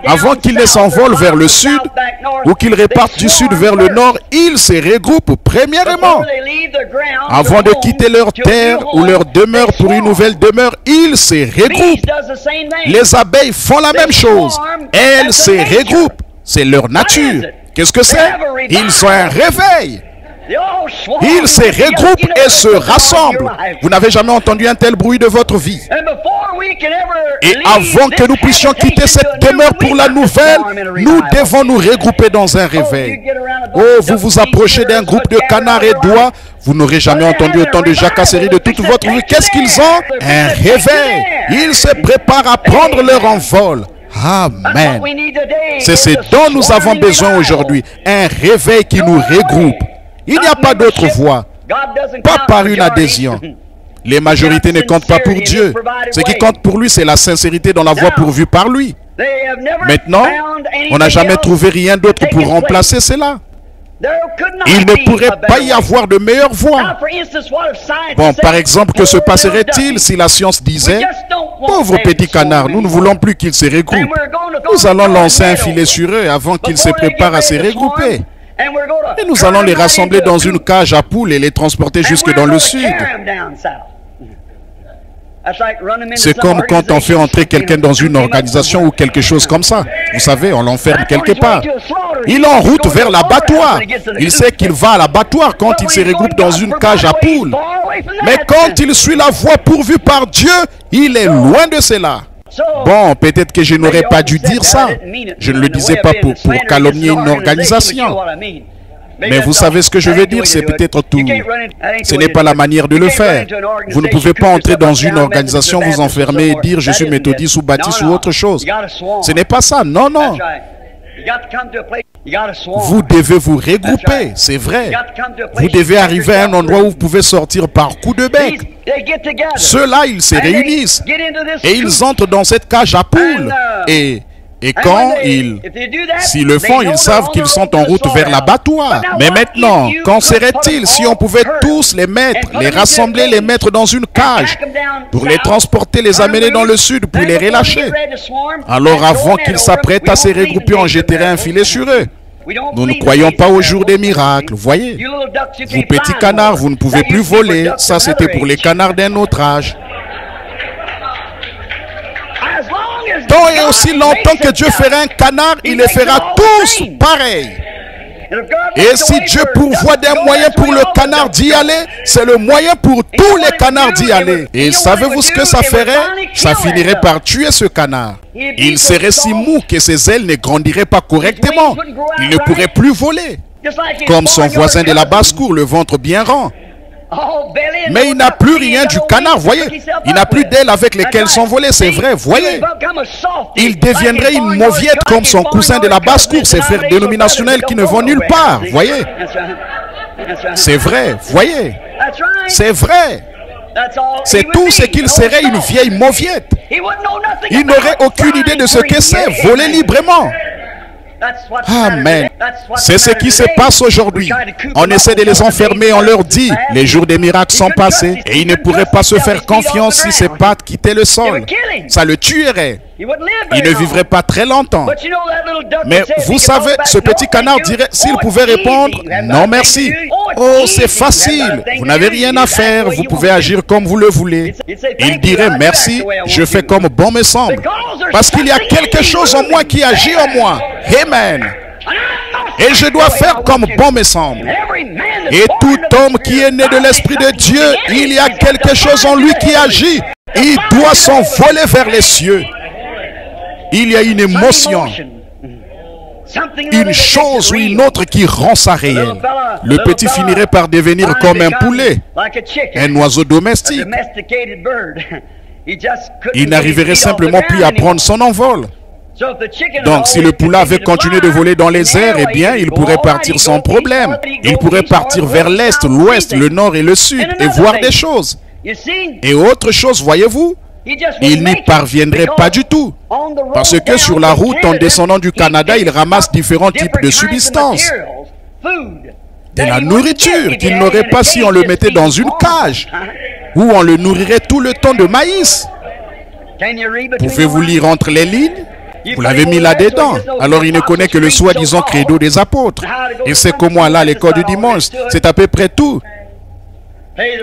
avant qu'ils ne s'envolent vers le sud ou qu'ils repartent du sud vers le nord, ils se regroupent premièrement. Avant de quitter leur terre ou leur demeure pour une nouvelle demeure, ils se regroupent. Les abeilles font la même chose. Elles se regroupent. C'est leur nature. Qu'est-ce que c'est? Ils ont un réveil. Ils se regroupent et se rassemblent. Vous n'avez jamais entendu un tel bruit de votre vie. Et avant que nous puissions quitter cette demeure pour la nouvelle, nous devons nous regrouper dans un réveil. Oh, vous vous approchez d'un groupe de canards et d'oies. Vous n'aurez jamais entendu autant de jacasseries de toute votre vie. Qu'est-ce qu'ils ont? Un réveil. Ils se préparent à prendre leur envol. Amen. C'est ce dont nous avons besoin aujourd'hui. Un réveil qui nous regroupe. Il n'y a pas d'autre voie. Pas par une adhésion. Les majorités ne comptent pas pour Dieu. Ce qui compte pour lui, c'est la sincérité dans la voie pourvue par lui. Maintenant, on n'a jamais trouvé rien d'autre pour remplacer cela. Il ne pourrait pas y avoir de meilleure voie. Bon, par exemple, que se passerait-il si la science disait « Pauvres petits canards, nous ne voulons plus qu'ils se regroupent. Nous allons lancer un filet sur eux avant qu'ils se préparent à se regrouper. Et nous allons les rassembler dans une cage à poules et les transporter jusque dans le sud. » C'est comme quand on fait entrer quelqu'un dans une organisation ou quelque chose comme ça. Vous savez, on l'enferme quelque part. Il est en route vers l'abattoir. Il sait qu'il va à l'abattoir quand il se regroupe dans une cage à poules. Mais quand il suit la voie pourvue par Dieu, il est loin de cela. Bon, peut-être que je n'aurais pas dû dire ça. Je ne le disais pas pour calomnier une organisation. Mais vous savez ce que je veux dire, c'est peut-être tout. Ce n'est pas la manière de le faire. Vous ne pouvez pas entrer dans une organisation, vous enfermer et dire « je suis méthodiste ou baptiste ou autre chose ». Ce n'est pas ça, non, non. Vous devez vous regrouper, c'est vrai. Vous devez arriver à un endroit où vous pouvez sortir par coup de bec. Ceux-là, ils se réunissent et ils entrent dans cette cage à poules. Et quand s'ils le font, ils savent qu'ils sont en route vers l'abattoir. Mais maintenant, qu'en serait-il si on pouvait tous les mettre, les rassembler, les mettre dans une cage pour les transporter, les amener dans le sud, puis les relâcher? Alors avant qu'ils s'apprêtent à se regrouper, on jetterait un filet sur eux. Nous ne croyons pas au jour des miracles, voyez. Vous petits canards, vous ne pouvez plus voler. Ça, c'était pour les canards d'un autre âge. Tant et aussi longtemps que Dieu fera un canard, il les fera tous pareils. Et si Dieu pourvoit d'un moyen pour le canard d'y aller, c'est le moyen pour tous les canards d'y aller. Et savez-vous ce que ça ferait? Ça finirait par tuer ce canard. Il serait si mou que ses ailes ne grandiraient pas correctement. Il ne pourrait plus voler. Comme son voisin de la basse-cour, le ventre bien rond. Mais il n'a plus rien du canard, voyez. Il n'a plus d'ailes avec lesquelles s'envoler, c'est vrai, voyez. Il deviendrait une mauviette comme son cousin de la basse-cour, ses frères dénominationnels qui ne vont nulle part, voyez. C'est vrai, voyez. C'est vrai. C'est tout ce qu'il serait, une vieille mauviette. Il n'aurait aucune idée de ce que c'est, voler librement. Amen. C'est ce qui se passe aujourd'hui. On essaie de les enfermer, on leur dit les jours des miracles sont passés et ils ne pourraient pas se faire confiance si ses pattes quittaient le sol. Ça le tuerait. Il ne vivrait pas très longtemps. Mais vous savez, ce petit canard dirait, s'il pouvait répondre, non merci. Oh, c'est facile. Vous n'avez rien à faire. Vous pouvez agir comme vous le voulez. Il dirait, merci, je fais comme bon me semble. Parce qu'il y a quelque chose en moi qui agit en moi. Amen. Et je dois faire comme bon me semble. Et tout homme qui est né de l'Esprit de Dieu, il y a quelque chose en lui qui agit. Il doit s'envoler vers les cieux. Il y a une émotion, une chose ou une autre qui rend ça réel. Le petit finirait par devenir comme un poulet, un oiseau domestique. Il n'arriverait simplement plus à prendre son envol. Donc, si le poulet avait continué de voler dans les airs, eh bien, il pourrait partir sans problème. Il pourrait partir vers l'est, l'ouest, le nord et le sud et voir des choses. Et autre chose, voyez-vous, il n'y parviendrait pas du tout. Parce que sur la route, en descendant du Canada, il ramasse différents types de substances. De la nourriture qu'il n'aurait pas si on le mettait dans une cage, où on le nourrirait tout le temps de maïs. Pouvez-vous lire entre les lignes? Vous l'avez mis là-dedans. Alors il ne connaît que le soi-disant credo des apôtres. Et c'est comme moi là à l'école du dimanche. C'est à peu près tout.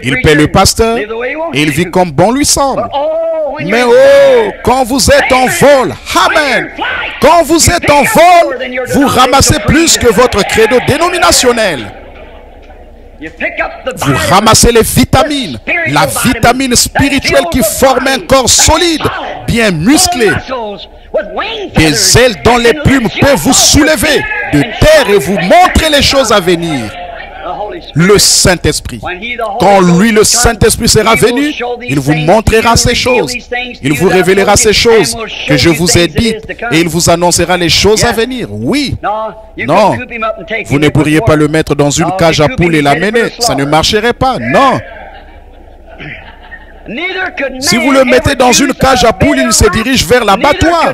Il paie le pasteur et il vit comme bon lui semble. Mais oh, quand vous êtes en vol, amen, quand vous êtes en vol, vous ramassez plus que votre credo dénominationnel. Vous ramassez les vitamines, la vitamine spirituelle qui forme un corps solide, bien musclé. Des ailes dont les plumes peuvent vous soulever de terre et vous montrer les choses à venir. Le Saint-Esprit. Quand lui, le Saint-Esprit, sera venu, il vous montrera ces choses. Il vous révélera ces choses que je vous ai dites et il vous annoncera les choses à venir. Oui. Non. Vous ne pourriez pas le mettre dans une cage à poules et l'amener. Ça ne marcherait pas. Non. Si vous le mettez dans une cage à poules, il se dirige vers l'abattoir.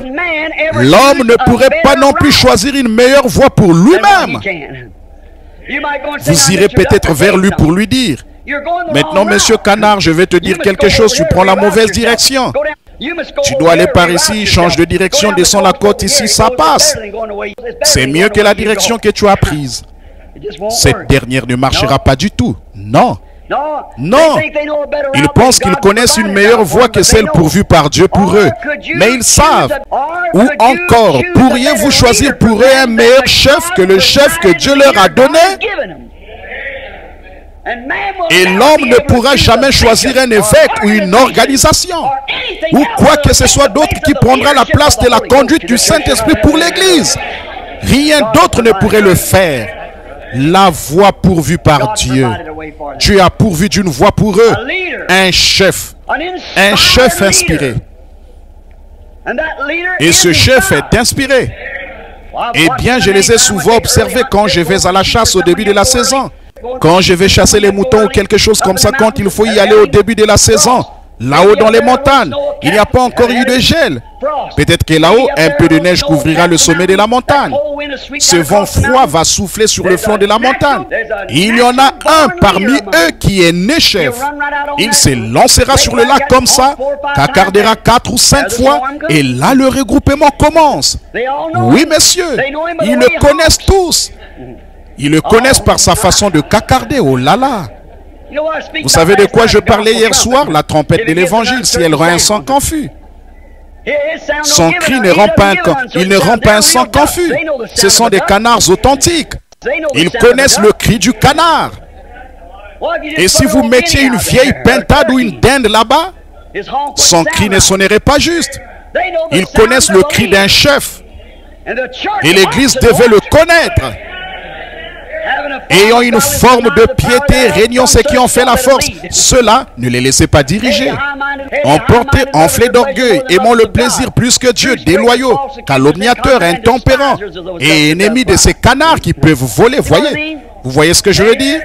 L'homme ne pourrait pas non plus choisir une meilleure voie pour lui-même. Vous irez peut-être vers lui pour lui dire: maintenant, monsieur Canard, je vais te dire quelque chose, tu prends la mauvaise direction. Tu dois aller par ici, change de direction, descends la côte ici, ça passe. C'est mieux que la direction que tu as prise. Cette dernière ne marchera pas du tout. Non. Non, ils pensent qu'ils connaissent une meilleure voie que celle pourvue par Dieu pour eux. Mais ils savent. Ou encore, pourriez-vous choisir pour eux un meilleur chef que le chef que Dieu leur a donné? Et l'homme ne pourra jamais choisir un évêque ou une organisation ou quoi que ce soit d'autre qui prendra la place de la conduite du Saint-Esprit pour l'Église. Rien d'autre ne pourrait le faire. La voie pourvue par Dieu. Dieu a pourvu d'une voie pour eux. Un chef inspiré. Et ce chef est inspiré. Eh bien, je les ai souvent observés quand je vais à la chasse au début de la saison. Quand je vais chasser les moutons ou quelque chose comme ça, quand il faut y aller au début de la saison. Là-haut dans les montagnes, il n'y a pas encore eu de gel. Peut-être que là-haut, un peu de neige couvrira le sommet de la montagne. Ce vent froid va souffler sur le flanc de la montagne. Il y en a un parmi eux qui est né chef. Il se lancera sur le lac comme ça, cacardera 4 ou 5 fois, et là le regroupement commence. Oui, messieurs, ils le connaissent tous. Ils le connaissent par sa façon de cacarder. Oh là là! Vous savez de quoi je parlais hier soir? La trompette de l'évangile, si elle rend un sang confus. Son cri ne rend pas il ne rend pas un sang confus. Ce sont des canards authentiques. Ils connaissent le cri du canard. Et si vous mettiez une vieille pintade ou une dinde là-bas, son cri ne sonnerait pas juste. Ils connaissent le cri d'un chef. Et l'Église devait le connaître. Ayant une forme de piété, régnant ceux qui ont fait la force. Ceux-là, ne les laissez pas diriger. Emportés, enflés d'orgueil, aimant le plaisir plus que Dieu, déloyaux, calomniateurs, intempérants et ennemis de ces canards qui peuvent voler. Vous voyez ce que je veux dire?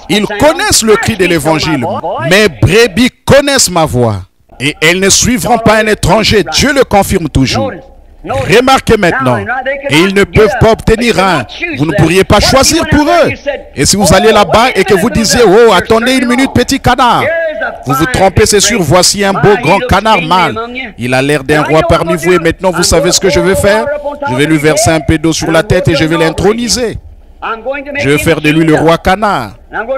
Ils connaissent le cri de l'évangile. Mes brebis connaissent ma voix. Et elles ne suivront pas un étranger. Dieu le confirme toujours. Remarquez maintenant, et ils ne peuvent pas obtenir un. Vous ne pourriez pas choisir pour eux. Et si vous allez là-bas et que vous disiez: oh, attendez une minute, petit canard, vous vous trompez, c'est sûr. Voici un beau grand canard mâle. Il a l'air d'un roi parmi vous. Et maintenant, vous savez ce que je vais faire? Je vais lui verser un peu d'eau sur la tête et je vais l'introniser. Je vais faire de lui le roi canard.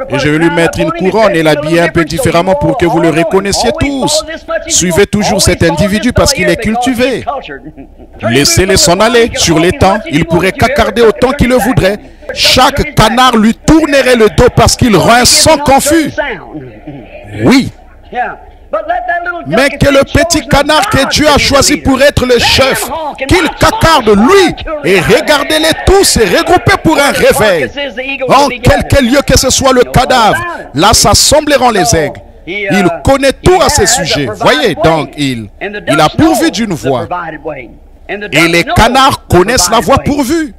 Et je vais lui mettre une couronne et l'habiller un peu différemment pour que vous le reconnaissiez tous. Suivez toujours cet individu parce qu'il est cultivé. Laissez-les s'en aller sur l'étang. Il pourrait cacarder autant qu'il le voudrait. Chaque canard lui tournerait le dos parce qu'il rend un son confus. Oui. Mais que le petit canard que Dieu a choisi pour être le chef, qu'il cacarde lui et regardez-les tous et regroupés pour un réveil. En quelque lieu que ce soit le cadavre, là s'assembleront les aigles. Il connaît tout à ce sujet. Voyez, donc il a pourvu d'une voie. Et les canards connaissent la voie pourvue.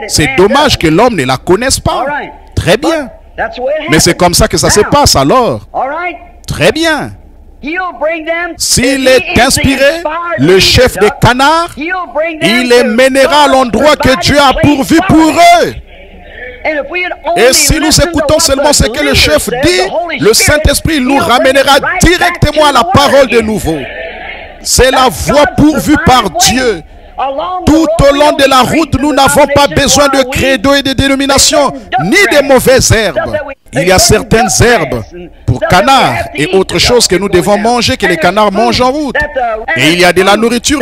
C'est dommage que l'homme ne la connaisse pas. Très bien. Mais c'est comme ça que ça se passe alors. Très bien. S'il est inspiré, le chef des canards, il les mènera à l'endroit que Dieu a pourvu pour eux. Et si nous écoutons seulement ce que le chef dit, le Saint-Esprit nous ramènera directement à la parole de nouveau. C'est la voie pourvue par Dieu. Tout au long de la route, nous n'avons pas besoin de credo et de dénomination, ni de mauvaises herbes. Il y a certaines herbes pour canards et autres choses que nous devons manger, que les canards mangent en route. Et il y a de la nourriture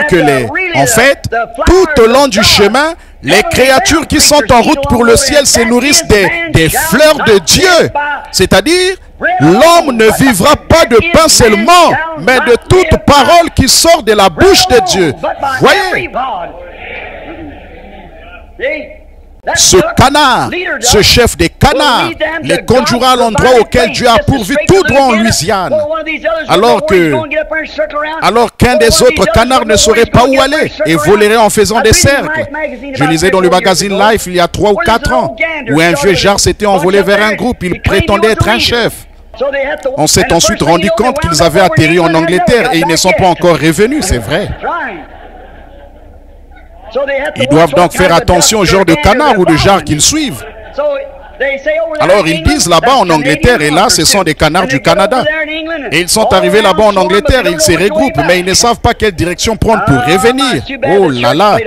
en fait, tout au long du chemin, les créatures qui sont en route pour le ciel se nourrissent des fleurs de Dieu. C'est-à-dire, l'homme ne vivra pas de pain seulement, mais de toute parole qui sort de la bouche de Dieu. Voyez, ce canard, ce chef des canards, les conduira à l'endroit auquel Dieu a pourvu tout droit en Louisiane. Alors qu'un des autres canards ne saurait pas où aller et volerait en faisant des cercles. Je lisais dans le magazine Life il y a 3 ou 4 ans, où un vieux jar s'était envolé vers un groupe. Il prétendait être un chef. On s'est ensuite rendu compte qu'ils avaient atterri en Angleterre et ils ne sont pas encore revenus, c'est vrai. Ils doivent donc faire attention au genre de canard ou de jarre qu'ils suivent. Alors ils disent là-bas en Angleterre, et là ce sont des canards du Canada. Et ils sont arrivés là-bas en Angleterre, ils se regroupent, mais ils ne savent pas quelle direction prendre pour revenir. Oh là là,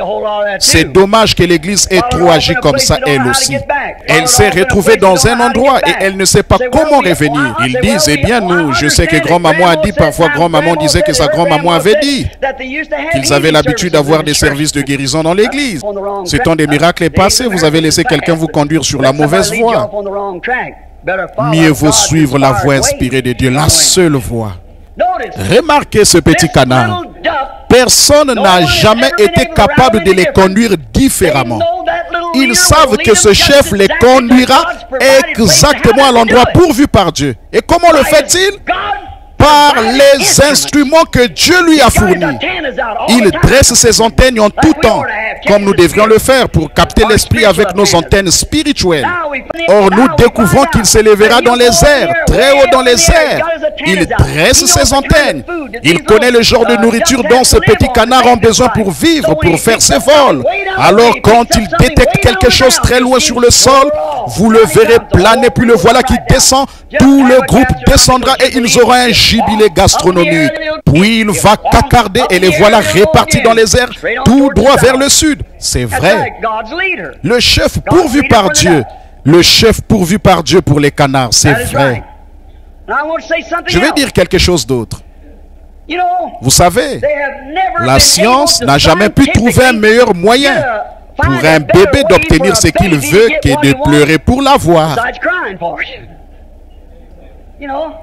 c'est dommage que l'Église ait trop agi comme ça elle aussi. Elle s'est retrouvée dans un endroit et elle ne sait pas comment revenir. Ils disent, eh bien nous, je sais que grand-maman a dit, parfois grand-maman disait que sa grand-maman avait dit qu'ils avaient l'habitude d'avoir des services de guérison dans l'Église. Ce temps des miracles est passé, vous avez laissé quelqu'un vous conduire sur la mauvaise voie. Mieux vaut suivre la voie inspirée de Dieu, la seule voie. Remarquez ce petit canard. Personne n'a jamais été capable de les conduire différemment. Ils savent que ce chef les conduira exactement à l'endroit pourvu par Dieu. Et comment le fait-il? Par les instruments que Dieu lui a fournis. Il dresse ses antennes en tout temps, comme nous devrions le faire pour capter l'esprit avec nos antennes spirituelles. Or, nous découvrons qu'il s'élèvera dans les airs, très haut dans les airs. Il dresse ses antennes. Il connaît le genre de nourriture dont ces petits canards ont besoin pour vivre, pour faire ses vols. Alors, quand il détecte quelque chose très loin sur le sol, vous le verrez planer, puis le voilà qui descend. Tout le groupe descendra et ils auront un gibier gastronomique. Puis il va cacarder et les voilà répartis dans les airs, tout droit vers le sud. C'est vrai. Le chef pourvu par Dieu. Le chef pourvu par Dieu pour les canards, c'est vrai. Je vais dire quelque chose d'autre. Vous savez, la science n'a jamais pu trouver un meilleur moyen pour un bébé d'obtenir ce qu'il veut que de pleurer pour l'avoir.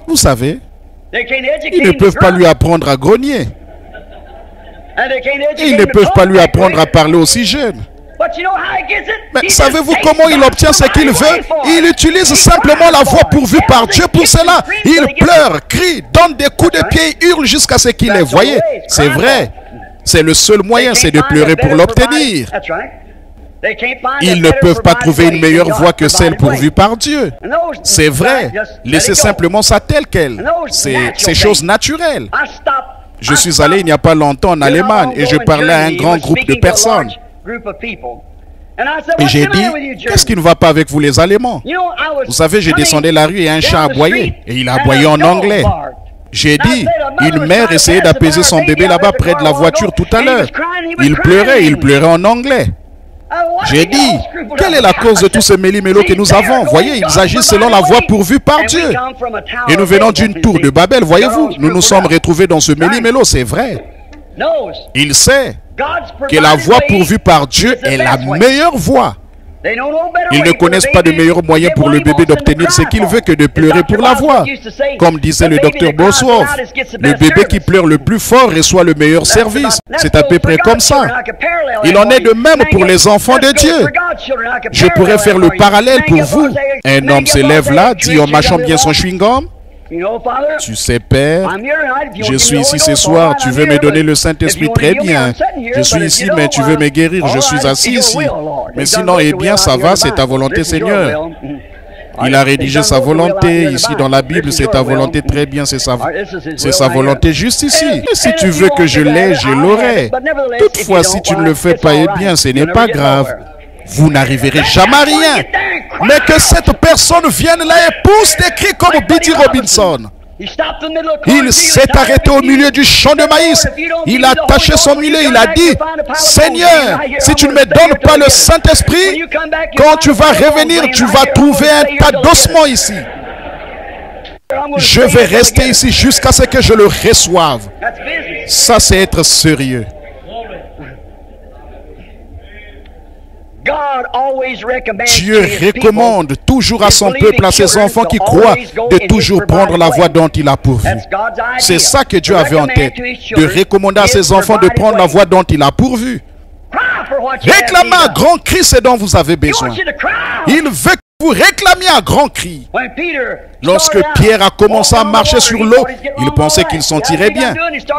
Vous savez, ils ne peuvent pas lui apprendre à grogner. Ils ne peuvent pas lui apprendre à parler aussi jeune. Mais savez-vous comment il obtient ce qu'il veut? Il utilise simplement la voix pourvue par Dieu pour cela. Il pleure, crie, donne des coups de pied, hurle jusqu'à ce qu'il les voie. C'est vrai. C'est le seul moyen, c'est de pleurer pour l'obtenir. Ils ne peuvent pas trouver une meilleure voie que celle pourvue par Dieu. C'est vrai. Laissez simplement ça tel quel. C'est chose naturelle. Je suis allé il n'y a pas longtemps en Allemagne et je parlais à un grand groupe de personnes. Et j'ai dit, qu'est-ce qui ne va pas avec vous les Allemands? Vous savez, je descendais la rue et un chat aboyait. Et il a aboyé en anglais. J'ai dit, une mère essayait d'apaiser son bébé là-bas près de la voiture tout à l'heure. Il pleurait en anglais. J'ai dit, quelle est la cause de tout ce méli-mélo que nous avons? Voyez, ils agissent selon la voie pourvue par Dieu. Et nous venons d'une tour de Babel, voyez-vous. Nous nous sommes retrouvés dans ce méli-mélo, c'est vrai. Il sait que la voie pourvue par Dieu est la meilleure voie. Ils ne connaissent pas de meilleur moyen pour le bébé d'obtenir ce qu'il veut que de pleurer pour l'avoir. Comme disait le docteur Bosworth, le bébé qui pleure le plus fort reçoit le meilleur service. C'est à peu près comme ça. Il en est de même pour les enfants de Dieu. Je pourrais faire le parallèle pour vous. Un homme se lève là, dit en mâchant bien son chewing-gum, tu sais, Père, je suis ici ce soir, tu veux me donner le Saint-Esprit, très bien. Je suis ici, mais tu veux me guérir, je suis assis ici. Mais sinon, eh bien, ça va, c'est ta volonté, Seigneur. Il a rédigé sa volonté, ici dans la Bible, c'est ta volonté, très bien, c'est sa volonté juste ici. Et si tu veux que je l'aie, je l'aurai. Toutefois, si tu ne le fais pas, eh bien, ce n'est pas grave. Vous n'arriverez jamais à rien. Mais que cette personne vienne là et pousse des cris comme Biddy Robinson. Il s'est arrêté au milieu du champ de maïs. Il a attaché son mulet. Il a dit, Seigneur, si tu ne me donnes pas le Saint-Esprit, quand tu vas revenir, tu vas trouver un tas d'ossements ici. Je vais rester ici jusqu'à ce que je le reçoive. Ça, c'est être sérieux. Dieu recommande toujours à son peuple, à ses enfants qui croient, de toujours prendre la voie dont il a pourvu. C'est ça que Dieu avait en tête, de recommander à ses enfants de prendre la voie dont il a pourvu. Réclamez à grand cri ce dont vous avez besoin. Il veut que vous réclamiez à grand cri. Lorsque Pierre a commencé à marcher sur l'eau, il pensait qu'il s'en tirait bien.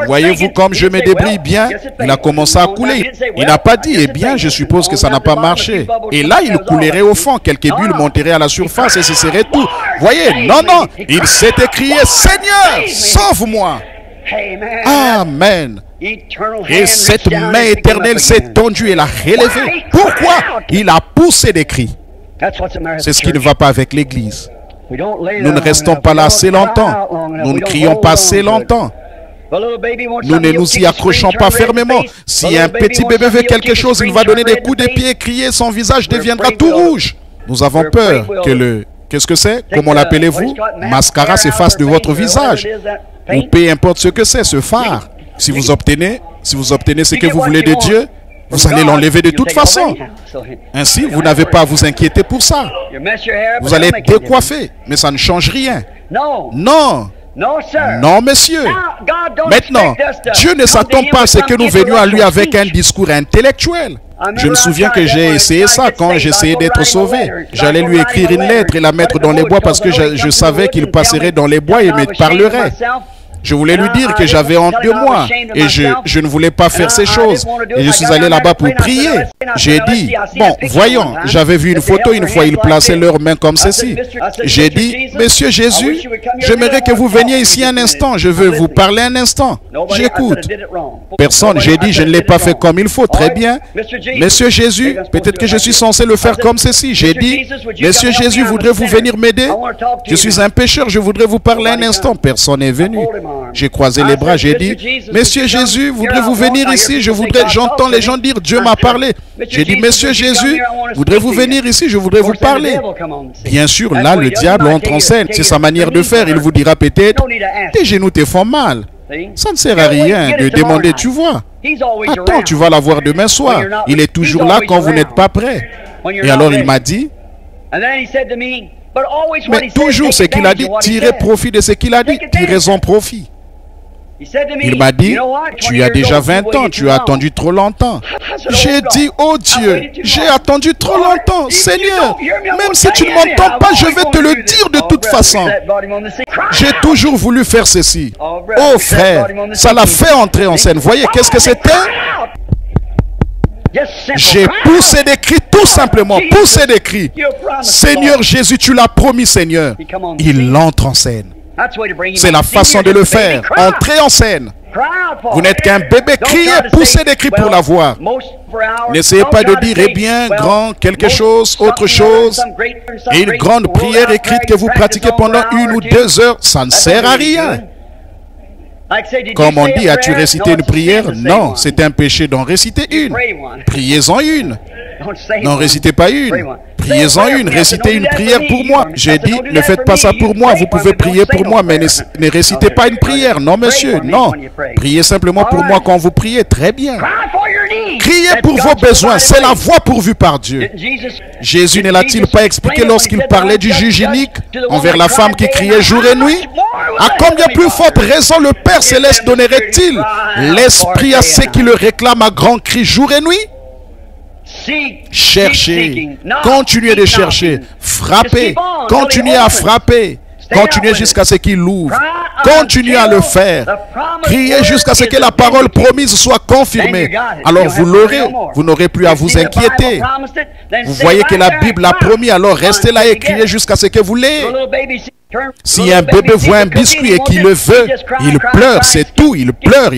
Voyez-vous comme je me débrouille bien? Il a commencé à couler. Il n'a pas dit, eh bien, je suppose que ça n'a pas marché. Et là, il coulerait au fond. Quelques bulles monteraient à la surface et ce serait tout. Voyez, non, non. Il s'est écrié, Seigneur, sauve-moi. Amen. Et cette main éternelle s'est tendue et l'a relevée. Pourquoi? Il a poussé des cris. C'est ce qui ne va pas avec l'Église. Nous ne restons pas là assez longtemps. Nous ne crions pas assez longtemps. Nous ne nous y accrochons pas fermement. Si un petit bébé veut quelque chose, il va donner des coups de pied et crier, son visage deviendra tout rouge. Nous avons peur que le... Qu'est-ce que c'est? Comment l'appelez-vous? Mascara s'efface de votre visage. Ou peu importe ce que c'est, ce phare. Si vous obtenez ce que vous voulez de Dieu, vous allez l'enlever de toute façon. Ainsi, vous n'avez pas à vous inquiéter pour ça. Vous allez être décoiffé, mais ça ne change rien. Non. Non, monsieur. Maintenant, Dieu ne s'attend pas à ce que nous venions à lui avec un discours intellectuel. Je me souviens que j'ai essayé ça quand j'essayais d'être sauvé. J'allais lui écrire une lettre et la mettre dans les bois parce que je savais qu'il passerait dans les bois et me parlerait. Je voulais lui dire que j'avais honte de moi et je ne voulais pas faire ces choses. Et je suis allé là-bas pour prier. J'ai dit, bon, voyons, j'avais vu une photo une fois, ils plaçaient leurs mains comme ceci. J'ai dit, Monsieur Jésus, j'aimerais que vous veniez ici un instant, je veux vous parler un instant. J'écoute. Personne, j'ai dit, je ne l'ai pas fait comme il faut, très bien. Monsieur Jésus, peut-être que je suis censé le faire comme ceci. J'ai dit, Monsieur Jésus, voudrez-vous venir m'aider? Je suis un pécheur, je voudrais vous parler un instant. Personne n'est venu. J'ai croisé les bras, j'ai dit, Monsieur Jésus, voudrez-vous venir ici? J'entends les gens dire, Dieu m'a parlé. J'ai dit, Monsieur Jésus, voudrez-vous venir ici? Je voudrais vous parler. Bien sûr, là, le diable entre en scène. C'est sa manière de faire. Il vous dira peut-être, tes genoux te font mal. Ça ne sert à rien de demander, tu vois. Attends, tu vas la voir demain soir. Il est toujours là quand vous n'êtes pas prêt. Et alors il m'a dit, mais toujours ce qu'il a dit, tirez profit de ce qu'il a dit, tirez-en profit. Il m'a dit, tu as déjà 20 ans, tu as attendu trop longtemps. J'ai dit, oh Dieu, j'ai attendu trop longtemps. Seigneur, même si tu ne m'entends pas, je vais te le dire de toute façon. J'ai toujours voulu faire ceci. Oh frère, ça l'a fait entrer en scène. Voyez, qu'est-ce que c'était? J'ai poussé des cris, tout simplement, poussé des cris. Seigneur Jésus, tu l'as promis, Seigneur. Il entre en scène. C'est la façon de le faire. Entrez en scène. Vous n'êtes qu'un bébé, criez, poussez des cris pour la voix. N'essayez pas de dire, eh bien, grand, quelque chose, autre chose. Et une grande prière écrite que vous pratiquez pendant 1 ou 2 heures, ça ne sert à rien. Comme on dit, as-tu récité une prière? Non, c'est un péché d'en réciter une. Priez-en une. N'en récitez pas une. Priez-en une. Récitez une prière pour moi. J'ai dit, ne faites pas ça pour moi. Vous pouvez prier pour moi, mais ne récitez pas une prière. Non, monsieur, non. Priez simplement pour moi quand vous priez. Très bien. Criez pour vos besoins. C'est la voie pourvue par Dieu. Jésus ne l'a-t-il pas expliqué lorsqu'il parlait du juge inique envers la femme qui criait jour et nuit? À combien plus forte raison le Père Céleste donnerait-il l'Esprit à ceux qui le réclament à grands cris jour et nuit? Cherchez, continuez de chercher, frappez, continuez à frapper, continuez jusqu'à ce qu'il ouvre, continuez à le faire, criez jusqu'à ce que la parole promise soit confirmée. Alors vous l'aurez, vous n'aurez plus à vous inquiéter. Vous voyez que la Bible l'a promis, alors restez là et criez jusqu'à ce que vous l'ayez. Si un bébé voit un biscuit et qu'il le veut, il pleure, c'est tout, il pleure,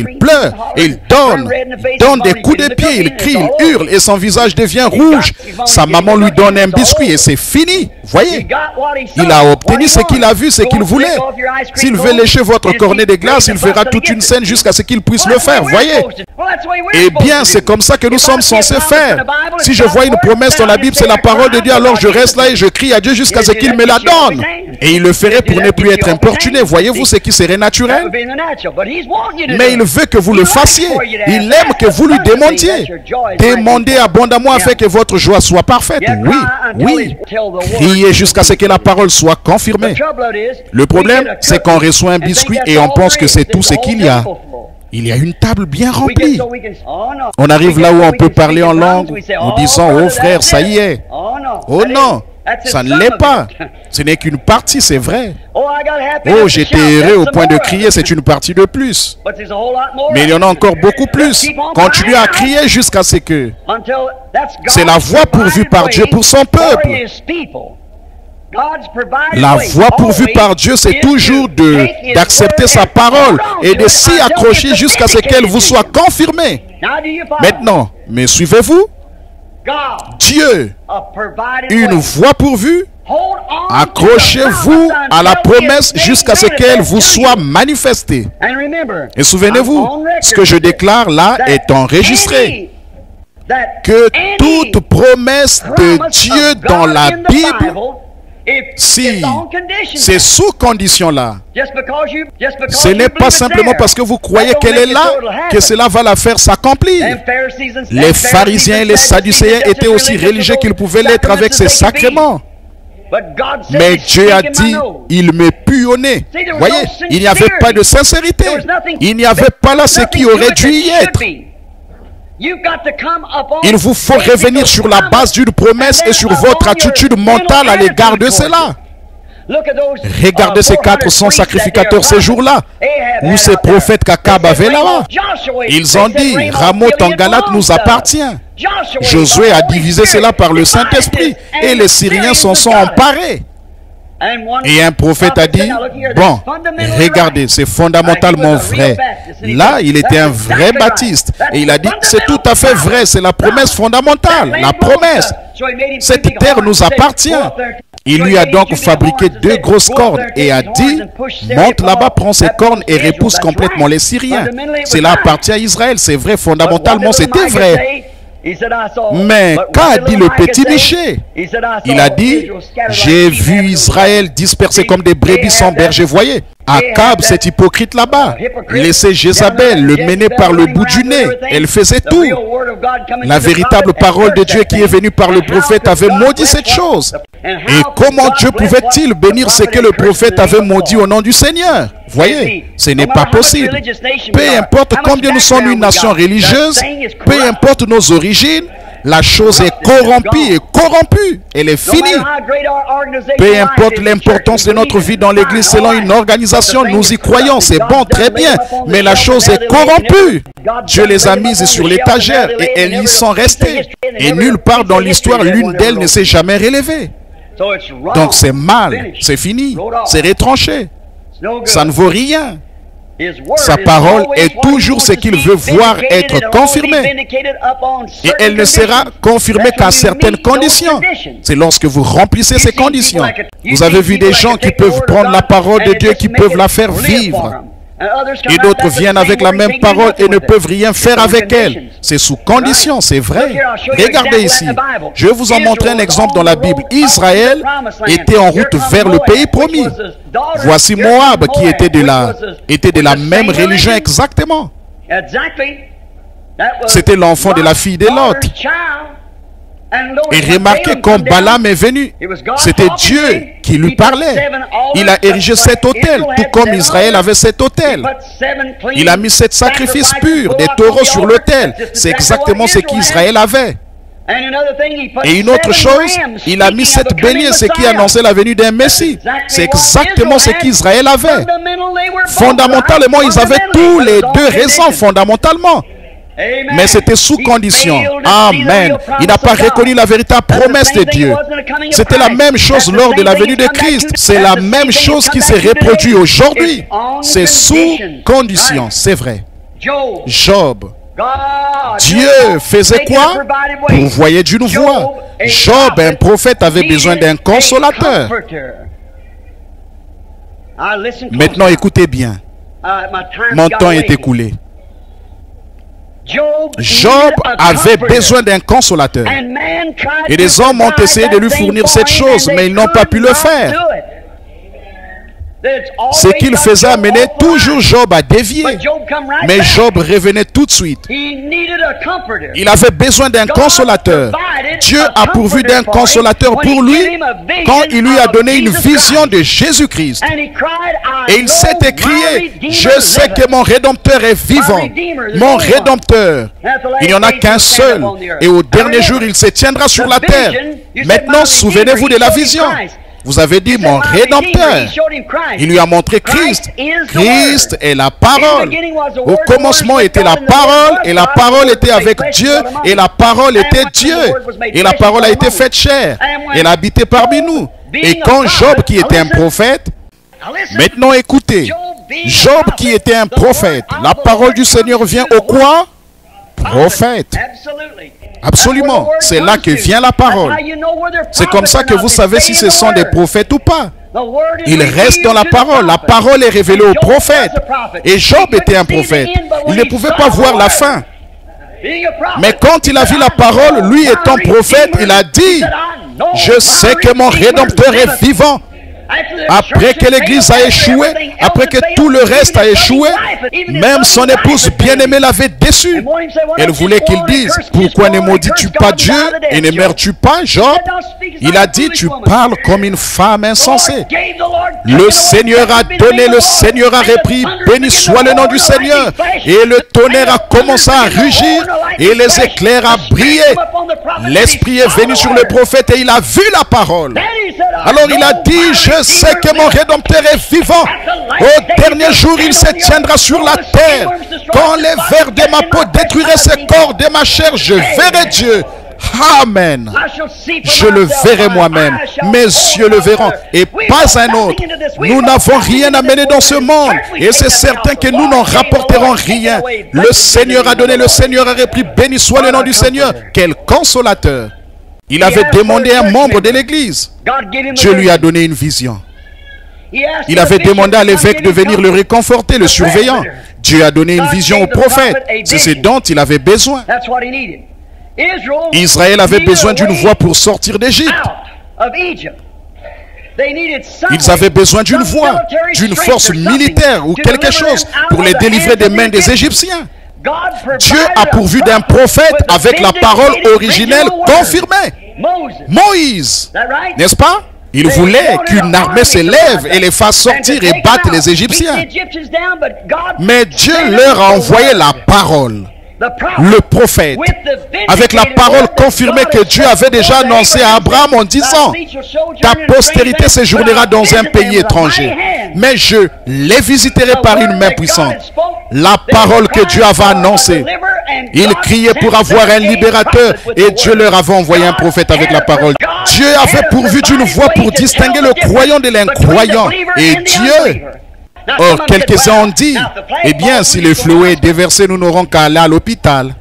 et il donne des coups de pied, il crie, il hurle et son visage devient rouge. Sa maman lui donne un biscuit et c'est fini. Voyez, il a obtenu ce qu'il a vu, ce qu'il voulait. S'il veut lécher votre cornet de glace, il fera toute une scène jusqu'à ce qu'il puisse le faire. Voyez. Eh bien, c'est comme ça que nous sommes censés faire. Si je vois une promesse dans la Bible, c'est la parole de Dieu, alors je reste là et je crie à Dieu jusqu'à ce qu'il me la donne. Et il le ferait pour ne plus être importuné. Voyez-vous ce qui serait naturel? Mais il veut que vous le fassiez. Il aime que vous lui demandiez. Demandez abondamment afin que votre joie soit parfaite. Oui. Criez jusqu'à ce que la parole soit confirmée. Le problème, c'est qu'on reçoit un biscuit et on pense que c'est tout ce qu'il y a. Il y a une table bien remplie. On arrive là où on peut parler en langue, nous disons, oh frère, ça y est. Oh non, ça ne l'est pas. Ce n'est qu'une partie, c'est vrai. Oh, j'étais heureux au point de crier, c'est une partie de plus. Mais il y en a encore beaucoup plus. Continuez à crier jusqu'à ce que... C'est la voie pourvue par Dieu pour son peuple. La voie pourvue par Dieu, c'est toujours d'accepter sa parole et de s'y accrocher jusqu'à ce qu'elle vous soit confirmée. Maintenant, me suivez-vous? Dieu, une voie pourvue, accrochez-vous à la promesse jusqu'à ce qu'elle vous soit manifestée. Et souvenez-vous, ce que je déclare là est enregistré. Que toute promesse de Dieu dans la Bible, si c'est sous condition là, ce n'est pas simplement parce que vous croyez qu'elle est là que cela va la faire s'accomplir. Les pharisiens et les sadducéens étaient aussi religieux qu'ils pouvaient l'être avec ces sacrements. Mais Dieu a dit, il me pue au nez. Voyez, il n'y avait pas de sincérité. Il n'y avait pas là ce qui aurait dû y être. Il vous faut revenir sur la base d'une promesse et sur votre attitude mentale à l'égard de cela. Regardez ces 400 sacrificateurs ces jours-là, ou ces prophètes qu'Akab avait là-bas. Ils ont dit, Ramoth en Galate nous appartient. Josué a divisé cela par le Saint-Esprit et les Syriens s'en sont emparés. Et un prophète a dit, bon, regardez, c'est fondamentalement vrai. Là, il était un vrai baptiste. Et il a dit, c'est tout à fait vrai, c'est la promesse fondamentale. La promesse. Cette terre nous appartient. Il lui a donc fabriqué 2 grosses cornes et a dit, monte là-bas, prends ces cornes et repousse complètement les Syriens. Cela appartient à Israël, c'est vrai, fondamentalement c'était vrai. Mais qu'a dit le petit Michée? Il a dit, j'ai vu Israël dispersé comme des brebis sans berger. Voyez, Akab, cet hypocrite là-bas, laissait Jézabel le mener par le bout du nez. Elle faisait tout. La véritable parole de Dieu qui est venue par le prophète avait maudit cette chose. Et comment Dieu pouvait-il bénir ce que le prophète avait maudit au nom du Seigneur? Voyez, ce n'est pas possible. Peu importe combien nous sommes une nation religieuse, peu importe nos origines, la chose est corrompue et corrompue. Elle est finie. Peu importe l'importance de notre vie dans l'église selon une organisation, nous y croyons, c'est bon, très bien. Mais la chose est corrompue. Dieu les a mises sur l'étagère et elles y sont restées. Et nulle part dans l'histoire, l'une d'elles ne s'est jamais relevée. Donc c'est mal, c'est fini, c'est retranché. Ça ne vaut rien. Sa parole est toujours ce qu'il veut voir être confirmé. Et elle ne sera confirmée qu'à certaines conditions. C'est lorsque vous remplissez ces conditions. Vous avez vu des gens qui peuvent prendre la parole de Dieu, qui peuvent la faire vivre. Et d'autres viennent avec la même parole et ne peuvent rien faire avec elle. C'est sous condition, c'est vrai. Regardez ici. Je vais vous en montrer un exemple dans la Bible. Israël était en route vers le pays promis. Voici Moab qui était de la même religion exactement. C'était l'enfant de la fille de Lot. Et remarquez quand Balaam est venu, c'était Dieu qui lui parlait. Il a érigé 7 autels, tout comme Israël avait 7 autels. Il a mis 7 sacrifices purs, des taureaux sur l'autel. C'est exactement ce qu'Israël avait. Et une autre chose, il a mis 7 béliers, ce qui annonçait la venue d'un Messie. C'est exactement ce qu'Israël avait. Fondamentalement, ils avaient tous les 2 raisons, fondamentalement. Mais c'était sous condition. Amen. Il n'a pas reconnu la véritable promesse de Dieu. C'était la même chose lors de la venue de Christ. C'est la même chose qui s'est reproduite aujourd'hui. C'est sous condition. C'est vrai. Job. Dieu faisait quoi? Pourvoyait d'une voix. Job, un prophète, avait besoin d'un consolateur. Maintenant, écoutez bien. Mon temps est écoulé. Job avait besoin d'un consolateur. Et les hommes ont essayé de lui fournir cette chose, mais ils n'ont pas pu le faire. Ce qu'il faisait amener toujours Job à dévier. Mais Job revenait tout de suite. Il avait besoin d'un consolateur. Dieu a pourvu d'un consolateur pour lui quand il lui a donné une vision de Jésus-Christ. Et il s'est écrié, je sais que mon Rédempteur est vivant. Mon Rédempteur. Il n'y en a qu'un seul. Et au dernier jour, il se tiendra sur la terre. Maintenant, souvenez-vous de la vision. Vous avez dit mon Rédempteur. Il lui a montré Christ. Christ est la parole. Au commencement était la parole, et la parole était avec Dieu, et la parole était Dieu. Et la parole a été faite chair. Elle a habité parmi nous. Et quand Job, qui était un prophète, maintenant écoutez, Job qui était un prophète, la parole du Seigneur vient au quoi? Prophète. Absolument, c'est là que vient la parole. C'est comme ça que vous savez si ce sont des prophètes ou pas. Ils restent dans la parole. La parole est révélée aux prophètes. Et Job était un prophète. Il ne pouvait pas voir la fin. Mais quand il a vu la parole, lui étant prophète, il a dit, je sais que mon Rédempteur est vivant. Après que l'église a échoué, après que tout le reste a échoué, même son épouse bien-aimée l'avait déçu. Elle voulait qu'il dise, pourquoi ne maudis-tu pas Dieu et ne meurs-tu pas, Job? Il a dit, tu parles comme une femme insensée. Le Seigneur a donné, le Seigneur a repris, béni soit le nom du Seigneur. Et le tonnerre a commencé à rugir et les éclairs a brillé. L'Esprit est venu sur le prophète et il a vu la parole. Alors il a dit, je sais que mon Rédempteur est vivant. Au dernier jour, il se tiendra sur la terre. Quand les vers de ma peau détruiraient ce corps de ma chair, je verrai Dieu. Amen. Je le verrai moi-même. Mes yeux le verront et pas un autre. Nous n'avons rien à mener dans ce monde. Et c'est certain que nous n'en rapporterons rien. Le Seigneur a donné, le Seigneur a repris. Béni soit le nom du Seigneur. Quel consolateur. Il avait demandé à un membre de l'église. Dieu lui a donné une vision. Il avait demandé à l'évêque de venir le réconforter, le surveillant. Dieu a donné une vision au prophète. C'est ce dont il avait besoin. Israël avait besoin d'une voix pour sortir d'Égypte. Ils avaient besoin d'une voix, d'une force militaire ou quelque chose pour les délivrer des mains des Égyptiens. Dieu a pourvu d'un prophète avec la parole originelle confirmée. Moïse, n'est-ce pas? Il voulait qu'une armée s'élève et les fasse sortir et battre les Égyptiens. Mais Dieu leur a envoyé la parole, le prophète, avec la parole confirmée que Dieu avait déjà annoncée à Abraham en disant, ta postérité séjournera dans un pays étranger, mais je les visiterai par une main puissante. La parole que Dieu avait annoncée. Ils criaient pour avoir un libérateur et Dieu leur avait envoyé un prophète avec la parole. Dieu avait pourvu d'une voix pour distinguer le croyant de l'incroyant. Et Dieu... Or, quelques-uns ont dit, eh bien, si le fléau est déversé, nous n'aurons qu'à aller à l'hôpital.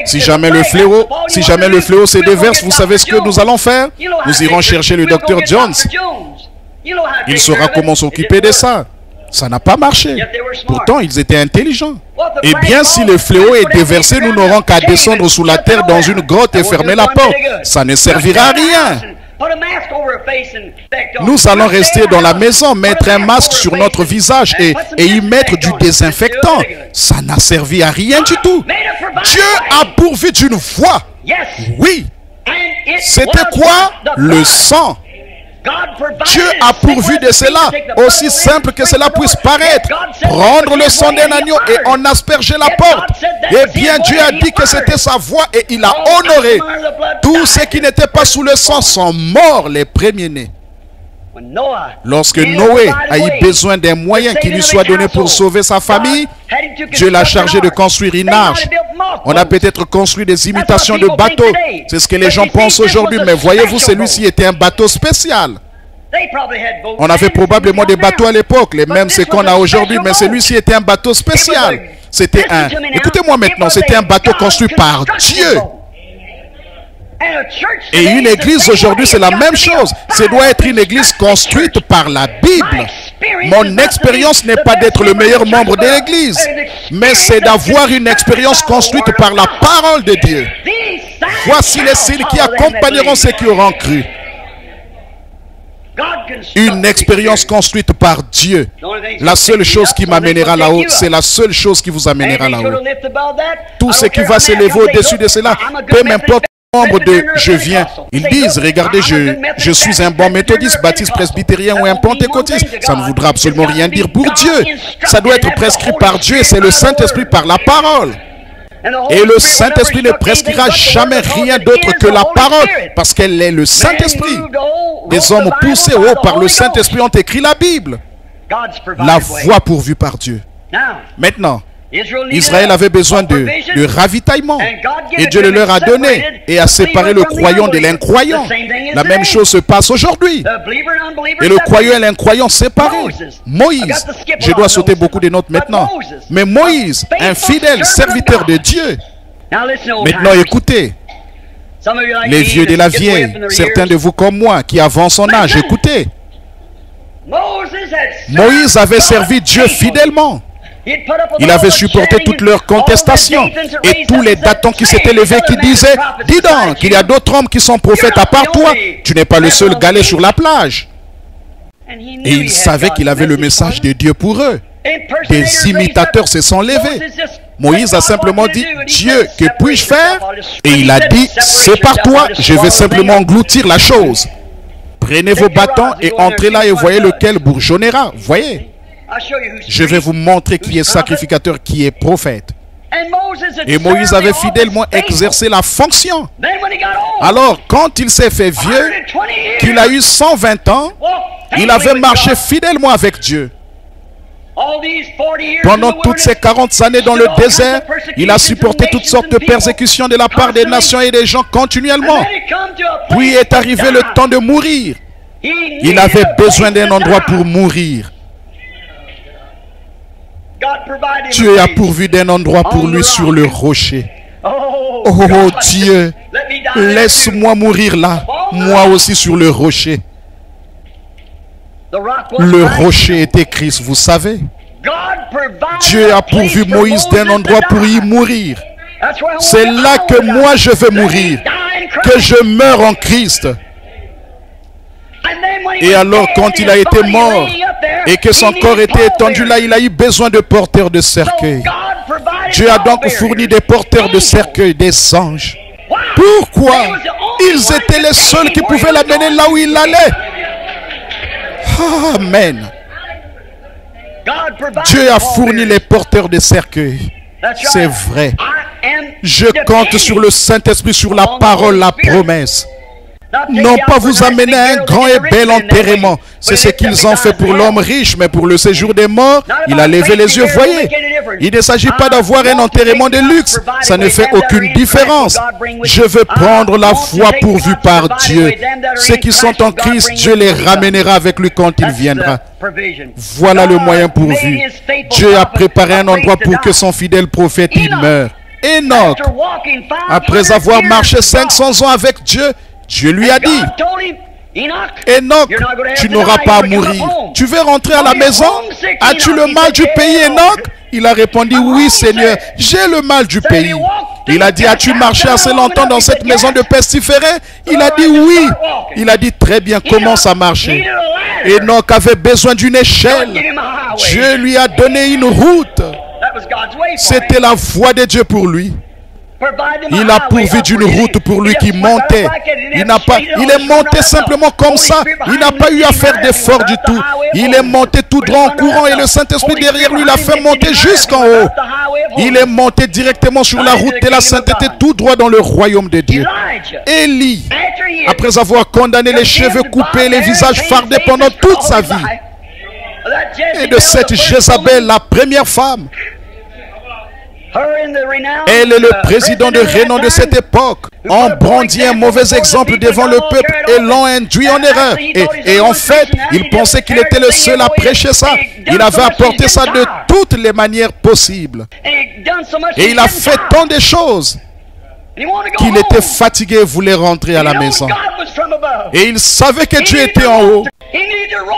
Si jamais le fléau se déverse, vous savez ce que nous allons faire? Nous irons chercher le docteur Jones. Il saura comment s'occuper de ça. Ça n'a pas marché. Pourtant, ils étaient intelligents. Eh bien, si le fléau est déversé, nous n'aurons qu'à descendre sous la terre dans une grotte et fermer la porte. Ça ne servira à rien. Nous allons rester dans la maison, mettre un masque sur notre visage et y mettre du désinfectant. Ça n'a servi à rien du tout. Dieu a pourvu d'une voix. Oui. C'était quoi? Le sang. Dieu a pourvu de cela, aussi simple que cela puisse paraître. Prendre le sang d'un agneau et en asperger la porte. Eh bien, Dieu a dit que c'était sa voix et il a honoré. Tous ceux qui n'étaient pas sous le sang sont morts, les premiers-nés. Lorsque Noé a eu besoin d'un moyen qui lui soit donné pour sauver sa famille, Dieu l'a chargé de construire une arche. On a peut-être construit des imitations de bateaux. C'est ce que les gens pensent aujourd'hui. Mais voyez-vous, celui-ci était un bateau spécial. On avait probablement des bateaux à l'époque, les mêmes c'est qu'on a aujourd'hui, mais celui-ci était un bateau spécial. C'était un... Écoutez-moi maintenant, c'était un bateau construit par Dieu. Et une église aujourd'hui, c'est la même chose. Ce doit être une église construite par la Bible. Mon expérience n'est pas d'être le meilleur membre de l'église, mais c'est d'avoir une expérience construite par la parole de Dieu. Voici les signes qui accompagneront ceux qui auront cru. Une expérience construite par Dieu. La seule chose qui m'amènera là-haut, c'est la seule chose qui vous amènera là-haut. Tout ce qui va s'élever au-dessus de cela, peu m'importe le nombre de je viens. Ils disent, regardez, je suis un bon méthodiste, baptiste, presbytérien ou un pentecôtiste. Ça ne voudra absolument rien dire pour Dieu. Ça doit être prescrit par Dieu et c'est le Saint-Esprit par la parole. Et le Saint-Esprit ne prescrira jamais rien d'autre que la parole, parce qu'elle est le Saint-Esprit. Des hommes poussés haut par le Saint-Esprit ont écrit la Bible. La voie pourvue par Dieu. Maintenant, Israël avait besoin de ravitaillement. Et Dieu le leur a donné et a séparé le croyant de l'incroyant. La même chose se passe aujourd'hui. Et le croyant et l'incroyant séparés. Moïse, je dois sauter beaucoup de notes maintenant. Mais Moïse, un fidèle serviteur de Dieu. Maintenant écoutez. Les vieux de la vieille, certains de vous comme moi qui avancent en âge, écoutez. Moïse avait servi Dieu fidèlement. Il avait supporté toutes leurs contestations et tous les Datons qui s'étaient levés qui disaient « Dis donc, il y a d'autres hommes qui sont prophètes à part toi. Tu n'es pas le seul galet sur la plage. » Et il savait qu'il avait le message de Dieu pour eux. Des imitateurs se sont levés. Moïse a simplement dit « Dieu, que puis-je faire ?» Et il a dit « Sépare-toi, je vais simplement engloutir la chose. Prenez vos bâtons et entrez là et voyez lequel bourgeonnera. » Voyez. Je vais vous montrer qui est sacrificateur, qui est prophète. Et Moïse avait fidèlement exercé la fonction. Alors, quand il s'est fait vieux, qu'il a eu 120 ans, il avait marché fidèlement avec Dieu. Pendant toutes ces 40 années dans le désert, il a supporté toutes sortes de persécutions de la part des nations et des gens continuellement. Puis est arrivé le temps de mourir. Il avait besoin d'un endroit pour mourir. Dieu a pourvu d'un endroit pour lui sur le rocher. Oh Dieu, laisse-moi mourir là, moi aussi sur le rocher. Le rocher était Christ, vous savez. Dieu a pourvu Moïse d'un endroit pour y mourir. C'est là que moi je veux mourir, que je meure en Christ. Et alors quand il a été mort et que son corps était étendu là, il a eu besoin de porteurs de cercueil. Dieu a donc fourni des porteurs de cercueil, des anges. Pourquoi? Ils étaient les seuls qui pouvaient l'amener là où il allait. Amen. Dieu a fourni les porteurs de cercueil. C'est vrai. Je compte sur le Saint-Esprit, sur la parole, la promesse. Non pas vous amener à un grand et bel enterrement. C'est ce qu'ils ont fait pour l'homme riche, mais pour le séjour des morts, il a levé les yeux. Voyez, il ne s'agit pas d'avoir un enterrement de luxe. Ça ne fait aucune différence. Je veux prendre la foi pourvue par Dieu. Ceux qui sont en Christ, Dieu les ramènera avec lui quand il viendra. Voilà le moyen pourvu. Dieu a préparé un endroit pour que son fidèle prophète y meure. Enoch, après avoir marché 500 ans avec Dieu, Dieu lui a dit, Enoch, tu n'auras pas à mourir. Tu veux rentrer à la maison? As-tu le mal du pays, Enoch? Il a répondu, oui Seigneur, j'ai le mal du pays. Il a dit, as-tu marché assez longtemps dans cette maison de pestiférés? Il a dit oui. Il a dit, très bien, commence à marcher. Enoch avait besoin d'une échelle. Dieu lui a donné une route. C'était la voie de Dieu pour lui. Il a pourvu d'une route pour lui qui montait. Il est monté simplement comme ça. Il n'a pas eu à faire d'effort du tout. Il est monté tout droit en courant et le Saint-Esprit derrière lui l'a fait monter jusqu'en haut. Il est monté directement sur la route de la sainteté tout droit dans le royaume de Dieu. Élie, après avoir condamné les cheveux coupés et les visages fardés pendant toute sa vie, et de cette Jézabel, la première femme, Elle est le président de renom de cette époque. On brandit un mauvais exemple devant le peuple et l'ont induit en erreur. Et en fait, il pensait qu'il était le seul à prêcher ça. Il avait apporté ça de toutes les manières possibles. Et il a fait tant de choses qu'il était fatigué et voulait rentrer à la maison. Et il savait que Dieu était en haut.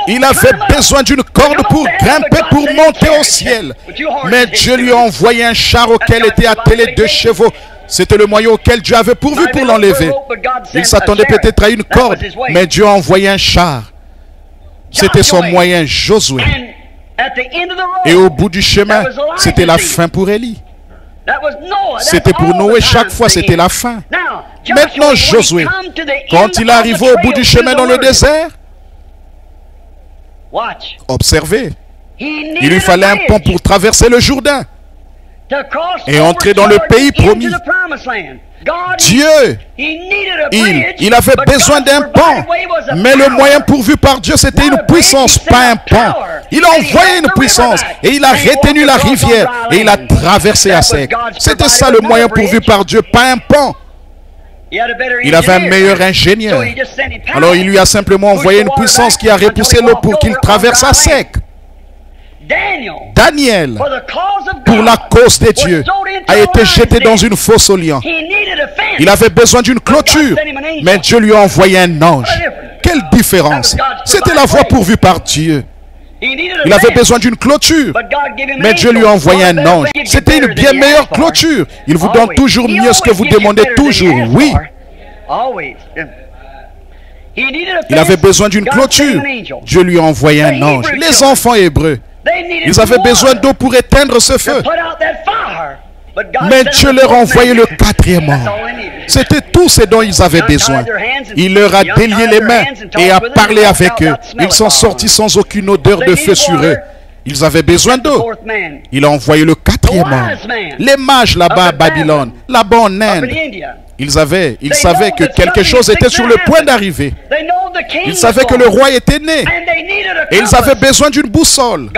Il avait besoin d'une corde pour grimper, pour monter au ciel. Mais Dieu lui a envoyé un char auquel étaient attelés 2 chevaux. C'était le moyen auquel Dieu avait pourvu pour l'enlever. Il s'attendait peut-être à une corde, mais Dieu a envoyé un char. C'était son moyen, Josué. Et au bout du chemin, c'était la fin pour Élie. C'était pour Noé, chaque fois c'était la fin. Maintenant Josué, quand il est arrivé au bout du chemin dans le désert, observez, il lui fallait un pont pour traverser le Jourdain et entrer dans le pays promis. Dieu, il avait besoin d'un pont, mais le moyen pourvu par Dieu, c'était une puissance, pas un pont. Il a envoyé une puissance et il a retenu la rivière et il a traversé à sec. C'était ça le moyen pourvu par Dieu, pas un pont. Il avait un meilleur ingénieur. Alors il lui a simplement envoyé une puissance qui a repoussé l'eau pour qu'il traverse à sec. Daniel, pour la cause de Dieu, a été jeté dans une fosse aux lions. Il avait besoin d'une clôture, mais Dieu lui a envoyé un ange. Quelle différence! C'était la voie pourvue par Dieu. Il avait besoin d'une clôture, mais Dieu lui a envoyé un ange. C'était une bien meilleure clôture. Il vous donne toujours mieux ce que vous demandez toujours. Oui. Il avait besoin d'une clôture. Dieu lui a envoyé un ange. Les enfants hébreux, ils avaient besoin d'eau pour éteindre ce feu. Mais Dieu leur a envoyé le 4e ange. C'était tout ce dont ils avaient besoin. Il leur a délié les mains et a parlé avec eux. Ils sont sortis sans aucune odeur de feu sur eux. Ils avaient besoin d'eau. Il a envoyé le 4e ange. Les mages là-bas à Babylone, là-bas en Inde, ils savaient que quelque chose était sur le point d'arriver. Ils savaient que le roi était né. Et ils avaient besoin d'une boussole.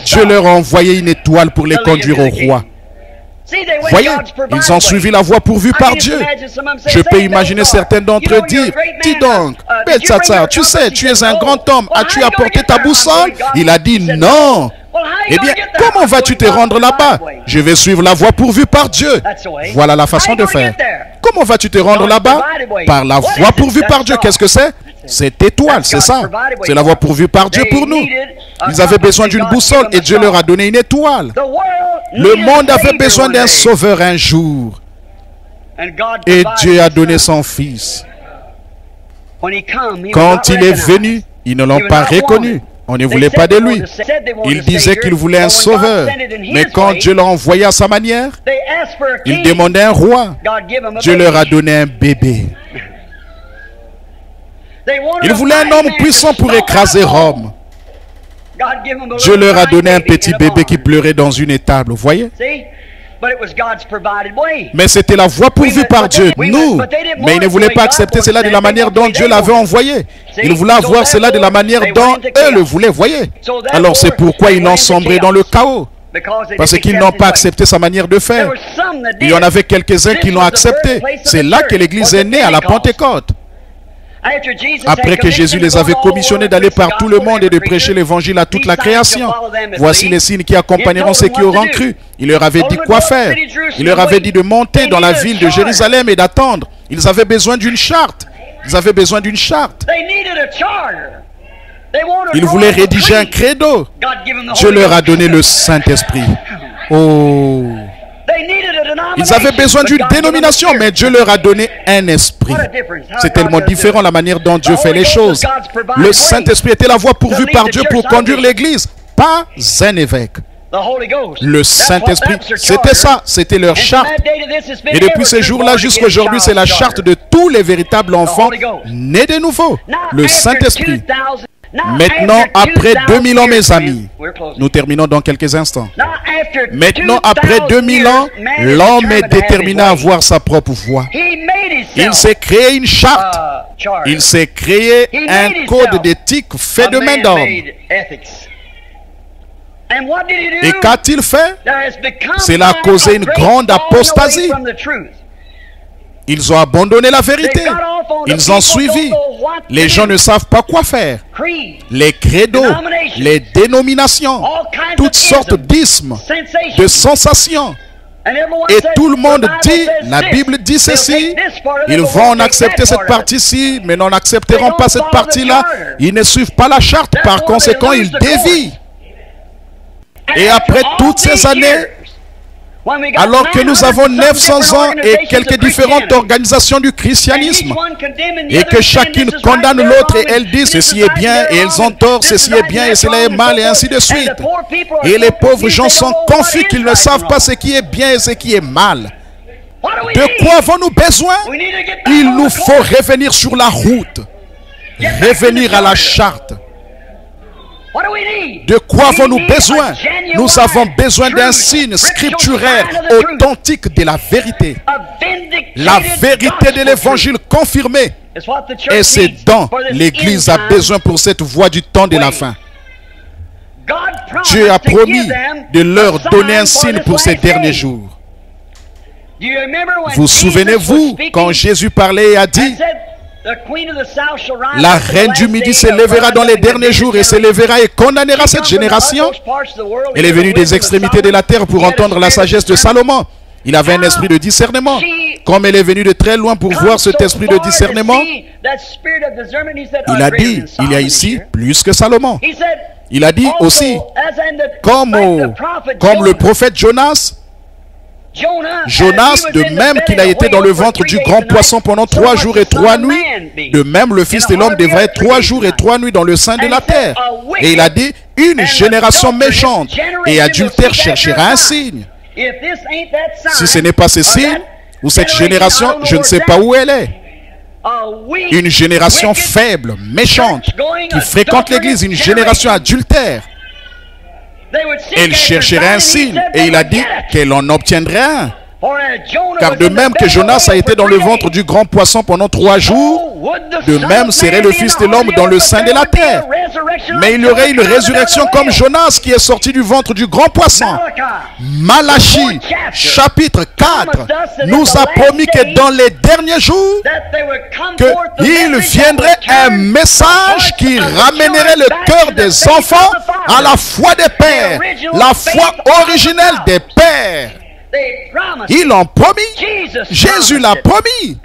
Dieu leur a envoyé une étoile pour les conduire au roi. Voyez, ils ont suivi la voie pourvue par Dieu. Je peux imaginer certains d'entre eux dire, dis donc, Belshazzar, tu sais, tu es un grand homme, as-tu apporté ta boussole? Il a dit non. Eh bien, comment vas-tu te rendre là-bas? Je vais suivre la voie pourvue par Dieu. Voilà la façon de faire. Comment vas-tu te rendre là-bas? Par la voie pourvue par Dieu. Qu'est-ce que c'est? Cette étoile, c'est ça. C'est la voie pourvue par Dieu pour nous. Ils avaient besoin d'une boussole et Dieu leur a donné une étoile. Le monde avait besoin d'un sauveur un jour. Et Dieu a donné son fils. Quand il est venu, ils ne l'ont pas reconnu. On ne voulait pas de lui. Il disait qu'il voulait un sauveur. Mais quand Dieu l'a envoyé à sa manière, il demandait un roi. Dieu leur a donné un bébé. Il voulait un homme puissant pour écraser Rome. Dieu leur a donné un petit bébé qui pleurait dans une étable. Vous voyez? Mais c'était la voie pourvue par Dieu, nous. Mais ils ne voulaient pas accepter cela de la manière dont Dieu l'avait envoyé. Ils voulaient avoir cela de la manière dont eux le voulaient, voyez. Alors c'est pourquoi ils ont sombré dans le chaos. Parce qu'ils n'ont pas accepté sa manière de faire. Il y en avait quelques-uns qui l'ont accepté. C'est là que l'Église est née, à la Pentecôte. Après que Jésus les avait commissionnés d'aller par tout le monde et de prêcher l'évangile à toute la création, voici les signes qui accompagneront ceux qui auront cru. Il leur avait dit quoi faire. Il leur avait dit de monter dans la ville de Jérusalem et d'attendre. Ils avaient besoin d'une charte. Ils avaient besoin d'une charte. Ils voulaient rédiger un credo. Dieu leur a donné le Saint-Esprit. Oh! Ils avaient besoin d'une dénomination, mais Dieu leur a donné un esprit. C'est tellement différent la manière dont Dieu fait les choses. Le Saint-Esprit était la voie pourvue par Dieu pour conduire l'Église, pas un évêque. Le Saint-Esprit, c'était ça, c'était leur charte. Et depuis ce jour-là jusqu'à aujourd'hui, c'est la charte de tous les véritables enfants nés de nouveau. Le Saint-Esprit. Maintenant, après 2000 ans, mes amis, nous terminons dans quelques instants. Maintenant, après 2000 ans, l'homme est déterminé à avoir sa propre voie. Il s'est créé une charte. Il s'est créé un code d'éthique fait de main d'homme. Et qu'a-t-il fait? Cela a causé une grande apostasie. Ils ont abandonné la vérité. Ils ont suivi. Les gens ne savent pas quoi faire. Les credos, les dénominations, toutes sortes d'ismes, de sensations. Et tout le monde dit, la Bible dit ceci, ils vont en accepter cette partie-ci, mais n'en accepteront pas cette partie-là. Ils ne suivent pas la charte, par conséquent, ils dévient. Et après toutes ces années, alors que nous avons 900 ans et quelques différentes organisations du christianisme, et que chacune condamne l'autre et elle dit ceci est bien et elles ont tort, ceci est bien et cela est mal et ainsi de suite. Et les pauvres gens sont confus qu'ils ne savent pas ce qui est bien et ce qui est mal. De quoi avons-nous besoin? Il nous faut revenir sur la route, revenir à la charte. De quoi avons-nous besoin? Nous avons besoin d'un signe scripturaire authentique de la vérité. La vérité de l'évangile confirmée. Et c'est dont l'Église a besoin pour cette voie du temps de la fin. Dieu a promis de leur donner un signe pour ces derniers jours. Vous souvenez-vous quand Jésus parlait et a dit: la reine du Midi se lèvera dans les derniers jours et se lèvera et condamnera cette génération. Elle est venue des extrémités de la terre pour entendre la sagesse de Salomon. Il avait un esprit de discernement. Comme elle est venue de très loin pour voir cet esprit de discernement, il a dit, il y a ici plus que Salomon. Il a dit aussi, comme le prophète Jonas, de même qu'il a été dans le ventre du grand poisson pendant 3 jours et 3 nuits, de même le Fils de l'homme devrait être 3 jours et 3 nuits dans le sein de la terre. Et il a dit, une génération méchante et adultère cherchera un signe. Si ce n'est pas ce signe, ou cette génération, je ne sais pas où elle est. Une génération faible, méchante, qui fréquente l'église, une génération adultère. Elle chercherait un signe, et il a dit qu'elle en obtiendrait un. Car de même que Jonas a été dans le ventre du grand poisson pendant 3 jours, de même serait le Fils de l'homme dans le sein de la terre. Mais il y aurait une résurrection comme Jonas qui est sorti du ventre du grand poisson. Malachie, chapitre 4, nous a promis que dans les derniers jours, qu'il viendrait un message qui ramènerait le cœur des enfants à la foi des pères, la foi originelle des pères. Ils l'ont promis. Jésus l'a promis.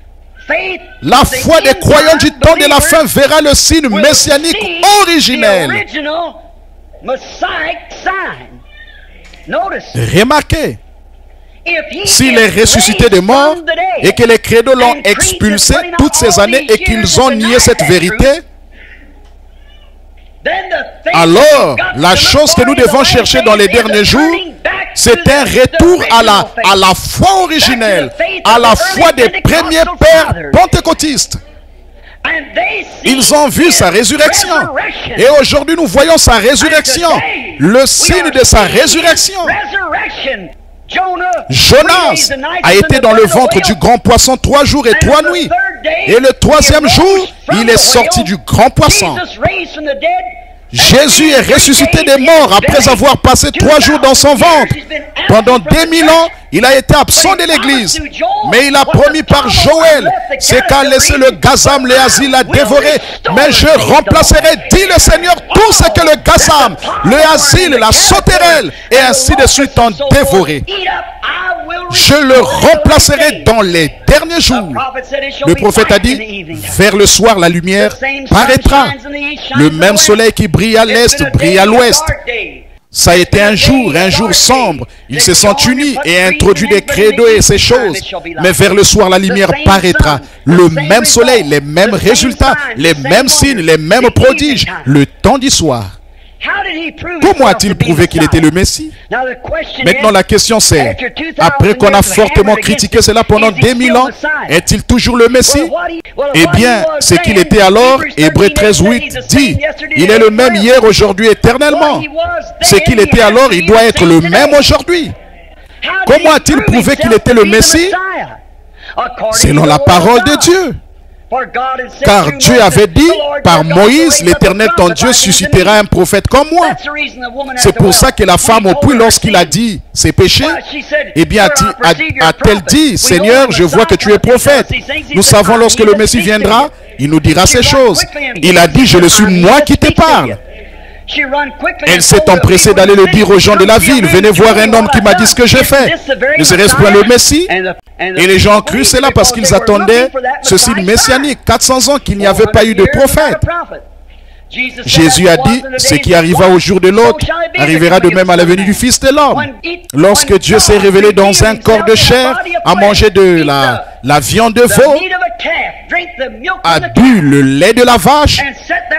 La foi des croyants du temps de la fin verra le signe messianique originel. Remarquez, s'il est ressuscité des morts et que les credos l'ont expulsé toutes ces années et qu'ils ont nié cette vérité, alors la chose que nous devons chercher dans les derniers jours, c'est un retour à la foi originelle, à la foi des premiers pères pentecôtistes. Ils ont vu sa résurrection. Et aujourd'hui nous voyons sa résurrection, le signe de sa résurrection. Jonas a été dans le ventre du grand poisson 3 jours et 3 nuits. Et le 3e jour, il est sorti du grand poisson. Jésus est ressuscité des morts après avoir passé 3 jours dans son ventre. Pendant 2000 ans, il a été absent de l'église. Mais il a promis par Joël, c'est qu'a laissé le gazam, le asile l'a dévoré. Mais je remplacerai, dit le Seigneur, tout ce que le gazam, le asile, la sauterelle et ainsi de suite ont dévoré. Je le remplacerai dans les derniers jours. Le prophète a dit, vers le soir la lumière paraîtra. Le même soleil qui brille à l'est brille à l'ouest. Ça a été un jour sombre. Ils se sont unis et introduit des credos et ces choses. Mais vers le soir, la lumière paraîtra. Le même soleil, les mêmes résultats, les mêmes signes, les mêmes prodiges. Le temps du soir. Comment a-t-il prouvé qu'il était le Messie? Maintenant la question c'est, après qu'on a fortement critiqué cela pendant 2000 ans, est-il toujours le Messie? Eh bien, ce qu'il était alors, Hébreux 13:8 dit, il est le même hier, aujourd'hui, éternellement. Ce qu'il était alors, il doit être le même aujourd'hui. Comment a-t-il prouvé qu'il était le Messie? Selon la parole de Dieu. Car Dieu avait dit, par Moïse, l'Éternel ton Dieu suscitera un prophète comme moi. C'est pour ça que la femme au puits, lorsqu'il a dit ses péchés, eh bien a-t-elle dit, Seigneur, je vois que tu es prophète. Nous savons lorsque le Messie viendra, il nous dira ces choses. Il a dit, je le suis moi qui te parle. Elle s'est empressée d'aller le dire aux gens de la ville. Venez voir un homme qui m'a dit ce que j'ai fait. Ne serait-ce point le Messie? Et les gens ont cru cela parce qu'ils attendaient ce signe messianique. 400 ans qu'il n'y avait pas eu de prophète. Jésus a dit, ce qui arriva au jour de l'autre arrivera de même à la venue du Fils de l'homme. Lorsque Dieu s'est révélé dans un corps de chair, a mangé de la viande de veau, a bu le lait de la vache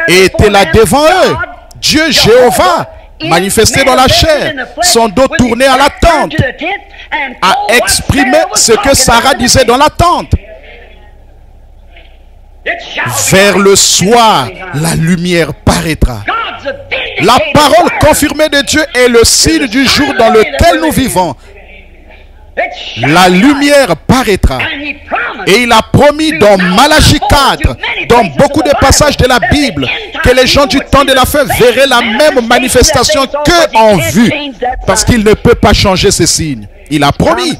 et était là devant eux. Dieu Jéhovah, manifesté dans la chair, son dos tourné à la tente, a exprimé ce que Sarah disait dans la tente. Vers le soir, la lumière paraîtra. La parole confirmée de Dieu est le signe du jour dans lequel nous vivons. La lumière paraîtra. Et il a promis dans Malachie 4, dans beaucoup de passages de la Bible, que les gens du temps de la fin verraient la même manifestation qu'eux ont vue. Parce qu'il ne peut pas changer ces signes. Il a promis.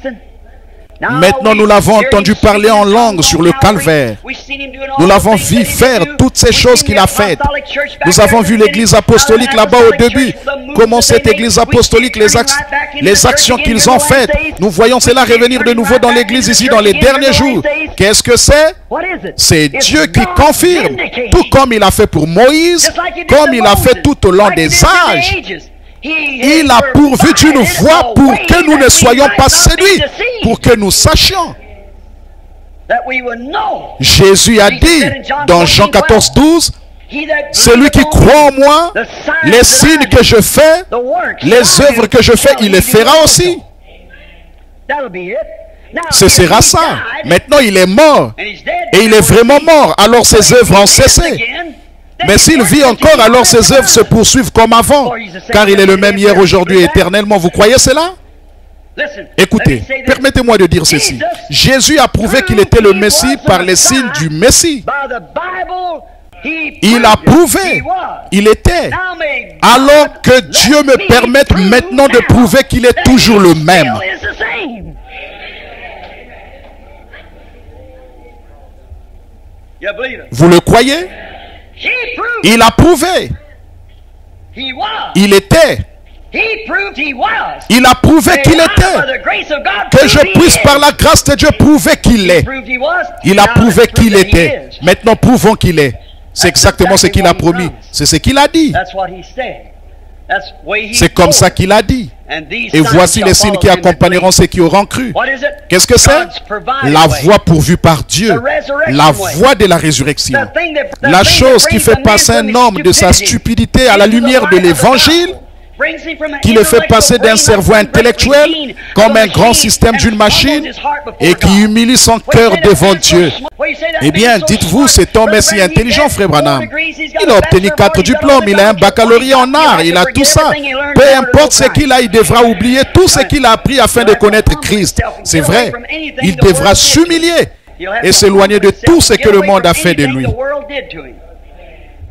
Maintenant, nous l'avons entendu parler en langue sur le calvaire. Nous l'avons vu faire toutes ces choses qu'il a faites. Nous avons vu l'église apostolique là-bas au début. Comment cette église apostolique, les actions qu'ils ont faites. Nous voyons cela revenir de nouveau dans l'église ici dans les derniers jours. Qu'est-ce que c'est? C'est Dieu qui confirme. Tout comme il a fait pour Moïse, comme il a fait tout au long des âges. Il a pourvu d'une voix pour que nous ne soyons pas séduits, pour que nous sachions. Jésus a dit dans Jean 14, 12, celui qui croit en moi, les signes que je fais, les œuvres que je fais, il les fera aussi. Ce sera ça. Maintenant, il est mort. Et il est vraiment mort. Alors ses œuvres ont cessé. Mais s'il vit encore, alors ses œuvres se poursuivent comme avant. Car il est le même hier, aujourd'hui et éternellement. Vous croyez cela? Écoutez, permettez-moi de dire ceci. Jésus a prouvé qu'il était le Messie par les signes du Messie. Il a prouvé, il était. Alors que Dieu me permette maintenant de prouver qu'il est toujours le même. Vous le croyez? Il a prouvé. Il était. Il a prouvé qu'il était. Que je puisse par la grâce de Dieu prouver qu'il est. Il a prouvé qu'il était. Maintenant prouvons qu'il est. C'est exactement ce qu'il a promis. C'est ce qu'il a dit. C'est comme ça qu'il a dit. Et voici les signes qui accompagneront ceux qui auront cru. Qu'est-ce que c'est? La voie pourvue par Dieu. La voie de la résurrection. La chose qui fait passer un homme de sa stupidité à la lumière de l'évangile, qui le fait passer d'un cerveau intellectuel comme un grand système d'une machine et qui humilie son cœur devant Dieu. Eh bien, dites-vous, cet homme est si intelligent, frère Branham. Il a obtenu 4 diplômes, il a un baccalauréat en art, il a tout ça. Peu importe ce qu'il a, il devra oublier tout ce qu'il a appris afin de connaître Christ. C'est vrai, il devra s'humilier et s'éloigner de tout ce que le monde a fait de lui.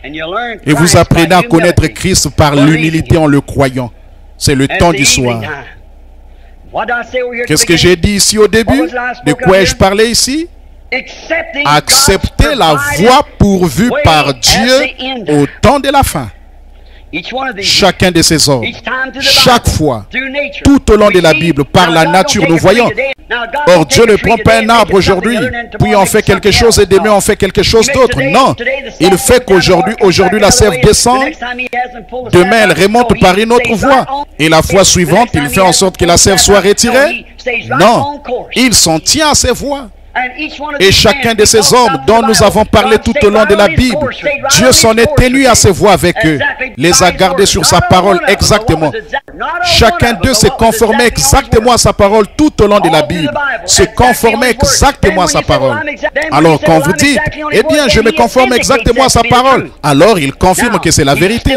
Et vous apprenez à connaître Christ par l'humilité en le croyant. C'est le temps du soir. Qu'est-ce que j'ai dit ici au début? De quoi ai-je parlé ici? Accepter la voie pourvue par Dieu au temps de la fin. Chacun de ces ordres, chaque fois, tout au long de la Bible, par la nature, nous voyons. Or, Dieu ne prend pas un arbre aujourd'hui, puis on fait quelque chose et demain on fait quelque chose d'autre. Non, il fait qu'aujourd'hui la sève descend, demain elle remonte par une autre voie. Et la fois suivante, il fait en sorte que la sève soit retirée. Non, il s'en tient à ses voies. Et chacun de ces hommes dont nous avons parlé tout au long de la Bible, Dieu s'en est tenu à ses voies avec eux, les a gardés sur sa parole exactement. Chacun d'eux s'est conformé exactement à sa parole tout au long de la Bible, se conformait exactement à sa parole. Alors quand vous dites, eh bien je me conforme exactement à sa parole, alors il confirme que c'est la vérité.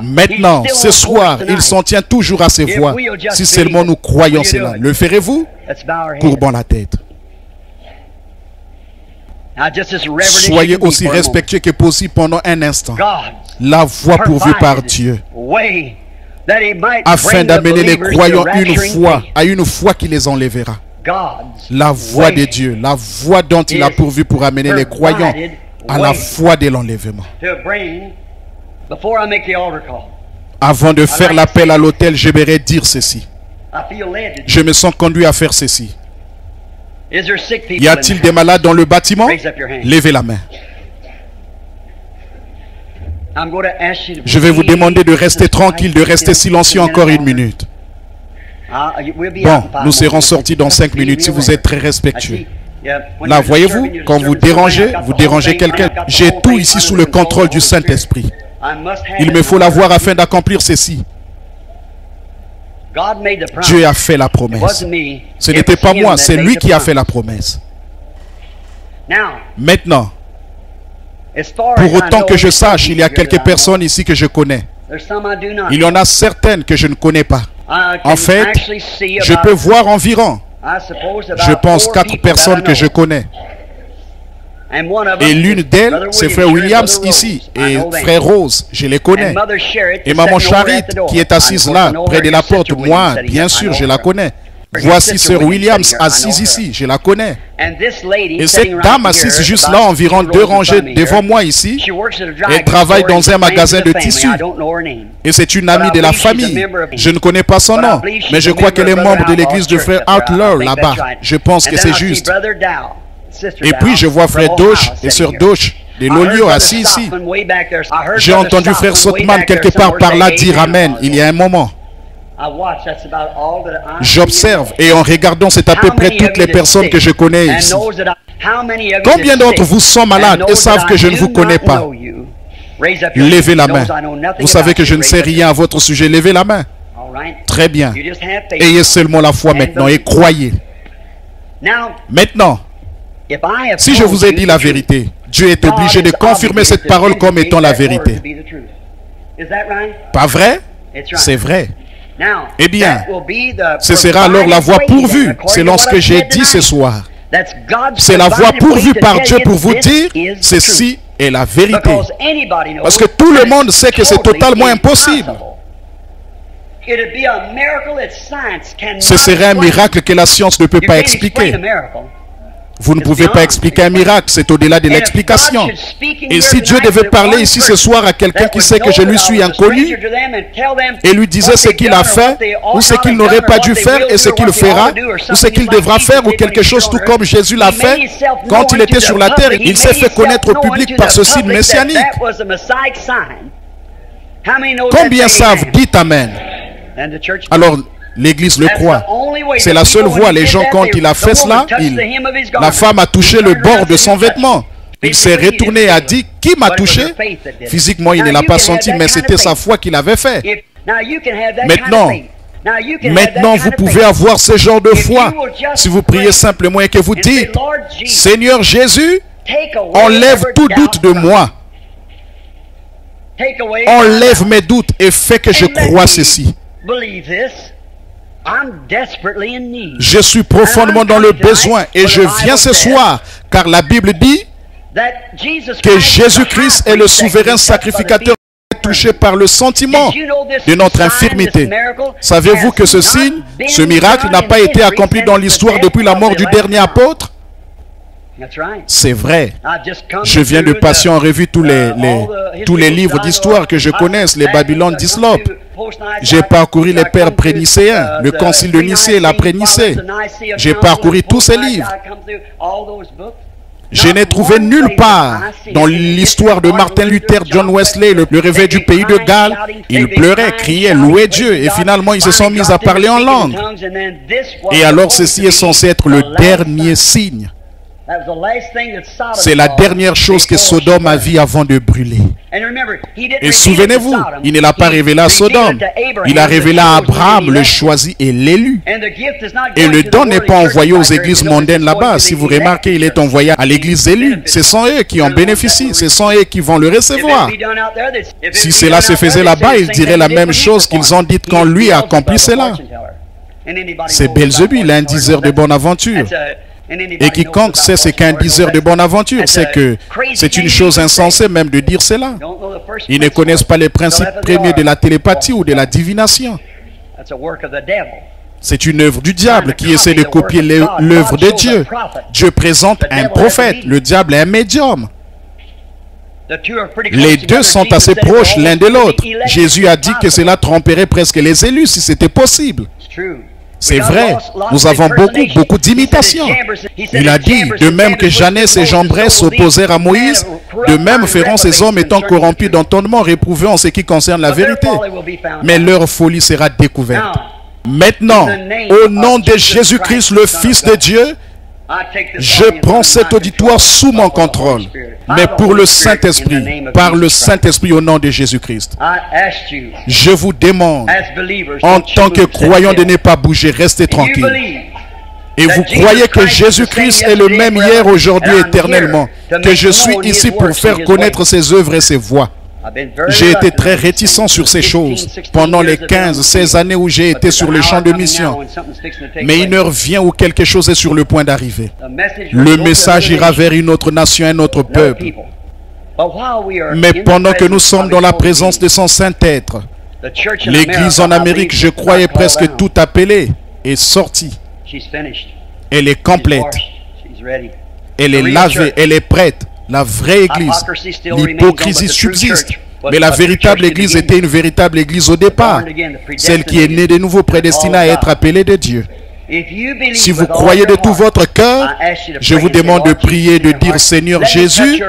Maintenant, ce soir, il s'en tient toujours à ses voies. Si seulement nous croyons cela, le ferez-vous? Courbons la tête. Soyez aussi respectueux que possible pendant un instant. La voie pourvue par Dieu, afin d'amener les croyants à une foi qui les enlèvera. La voie de Dieu, la voie dont il a pourvu pour amener les croyants à la foi de l'enlèvement. Avant de faire l'appel à l'autel, j'aimerais dire ceci. Je me sens conduit à faire ceci. Y a-t-il des malades dans le bâtiment? Levez la main. Je vais vous demander de rester tranquille, de rester silencieux encore une minute. Bon, nous serons sortis dans 5 minutes si vous êtes très respectueux. Là, voyez-vous, quand vous dérangez quelqu'un. J'ai tout ici sous le contrôle du Saint-Esprit. Il me faut l'avoir afin d'accomplir ceci. Dieu a fait la promesse. Ce n'était pas moi, c'est lui qui a fait la promesse. Maintenant, pour autant que je sache, il y a quelques personnes ici que je connais. Il y en a certaines que je ne connais pas. En fait, je peux voir environ, je pense, 4 personnes que je connais. Et l'une d'elles, c'est frère Williams ici, et frère Rose, je les connais. Et maman Charit, qui est assise là, près de la porte, moi, bien sûr, je la connais. Voici sœur Williams assise ici, je la connais. Et cette dame assise juste là, environ 2 rangées devant moi ici, elle travaille dans un magasin de tissus. Et c'est une amie de la famille. Je ne connais pas son nom, mais je crois qu'elle est membre de l'église de frère Outlaw là-bas. Je pense que c'est juste. Et puis je vois frère Doche et sœur Doche de l'Olio assis ici. J'ai entendu frère Sotman quelque part par là dire Amen il y a un moment. J'observe et en regardant, c'est à peu près toutes les personnes que je connais ici. Combien d'entre vous sont malades et savent que je ne vous connais pas? Levez la main. Vous savez que je ne sais rien à votre sujet. Levez la main. Très bien. Ayez seulement la foi maintenant et croyez. Maintenant, si je vous ai dit la vérité, Dieu est obligé de confirmer cette parole comme étant la vérité. Pas vrai? C'est vrai. Eh bien, ce sera alors la voie pourvue, selon ce que j'ai dit ce soir. C'est la voie pourvue par Dieu pour vous dire, ceci est la vérité. Parce que tout le monde sait que c'est totalement impossible. Ce serait un miracle que la science ne peut pas expliquer. Vous ne pouvez pas expliquer un miracle, c'est au-delà de l'explication. Et si Dieu devait parler ici ce soir à quelqu'un qui sait que je lui suis inconnu et lui disait ce qu'il a fait, ou ce qu'il n'aurait pas dû faire et ce qu'il fera, ou ce qu'il devra faire, ou quelque chose tout comme Jésus l'a fait quand il était sur la terre, il s'est fait connaître au public par ce signe messianique. Combien savent? Dites Amen. Alors, l'Église le croit. C'est la seule voie. Les gens, quand il a fait cela, la femme a touché le bord de son vêtement. Il s'est retourné et a dit, qui m'a touché? Physiquement, il ne l'a pas senti, mais c'était sa foi qu'il avait fait. Maintenant, vous pouvez avoir ce genre de foi. Si vous priez simplement et que vous dites, Seigneur Jésus, enlève tout doute de moi. Enlève mes doutes et fais que je croie ceci. Je suis profondément dans le besoin et je viens ce soir car la Bible dit que Jésus-Christ est le souverain sacrificateur touché par le sentiment de notre infirmité. Savez-vous que ce signe, ce miracle n'a pas été accompli dans l'histoire depuis la mort du dernier apôtre? C'est vrai. Je viens de passer en revue tous les livres d'histoire que je connaisse, les Babylone d'Islop. J'ai parcouru les pères pré-nicéens, le concile de Nicée et l'après-Nicée. J'ai parcouru tous ces livres. Je n'ai trouvé nulle part dans l'histoire de Martin Luther, John Wesley, le réveil du pays de Galles. Ils pleuraient, criaient, louaient Dieu et finalement ils se sont mis à parler en langue. Et alors ceci est censé être le dernier signe. C'est la dernière chose que Sodome a vue avant de brûler. Et souvenez-vous, il ne l'a pas révélé à Sodome. Il a révélé à Abraham, le choisi et l'élu. Et le don n'est pas envoyé aux églises mondaines là-bas. Si vous remarquez, il est envoyé à l'église élue. Ce sont eux qui en bénéficient. Ce sont eux qui vont le recevoir. Si cela se faisait là-bas, ils diraient la même chose qu'ils ont dit quand lui a accompli cela. C'est Belzébuth, l'un diseur de bonne aventure. Et quiconque sait ce qu'un diseur de bonne aventure, c'est que c'est une chose insensée même de dire cela. Ils ne connaissent pas les principes premiers de la télépathie ou de la divination. C'est une œuvre du diable qui essaie de copier l'œuvre de Dieu. Dieu présente un prophète, le diable est un médium. Les deux sont assez proches l'un de l'autre. Jésus a dit que cela tromperait presque les élus si c'était possible. C'est vrai, nous avons beaucoup d'imitations. Il a dit, de même que Janès et Jambres s'opposèrent à Moïse, de même feront ces hommes étant corrompus d'entendement, réprouvés en ce qui concerne la vérité. Mais leur folie sera découverte. Maintenant, au nom de Jésus-Christ, le Fils de Dieu, je prends cet auditoire sous mon contrôle, mais pour le Saint-Esprit, par le Saint-Esprit au nom de Jésus-Christ. Je vous demande, en tant que croyants, de ne pas bouger, restez tranquille. Et vous croyez que Jésus-Christ est le même hier, aujourd'hui, éternellement, que je suis ici pour faire connaître ses œuvres et ses voies. J'ai été très réticent sur ces choses pendant les 15-16 années où j'ai été sur le champ de mission. Mais une heure vient où quelque chose est sur le point d'arriver. Le message ira vers une autre nation, un autre peuple. Mais pendant que nous sommes dans la présence de son Saint-Être, l'Église en Amérique, je crois, est presque tout appelée et sortie. Elle est complète. Elle est lavée, elle est prête. La vraie Église. L'hypocrisie subsiste. Mais la véritable Église était une véritable Église au départ. Celle qui est née de nouveau, prédestinée à être appelée de Dieu. Si vous croyez de tout votre cœur, je vous demande de prier, de dire, Seigneur Jésus,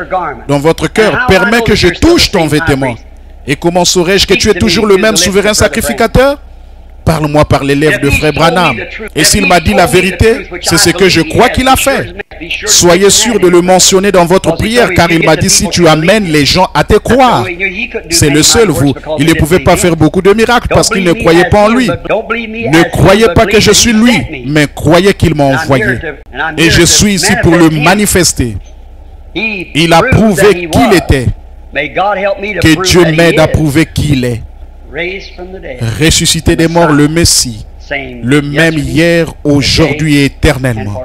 dans votre cœur, permets que je touche ton vêtement. Et comment saurais-je que tu es toujours le même souverain sacrificateur? Parle-moi par les lèvres de Frère Branham. Et s'il m'a dit la vérité, c'est ce que je crois qu'il a fait. Soyez sûr de le mentionner dans votre prière, car il m'a dit, si tu amènes les gens à te croire. C'est le seul, vous. Il ne pouvait pas faire beaucoup de miracles parce qu'il ne croyait pas en lui. Ne croyez pas que je suis lui, mais croyez qu'il m'a envoyé. Et je suis ici pour le manifester. Il a prouvé qui il était. Que Dieu m'aide à prouver qui il est. Ressuscité des morts, le Messie, le même hier, aujourd'hui et éternellement.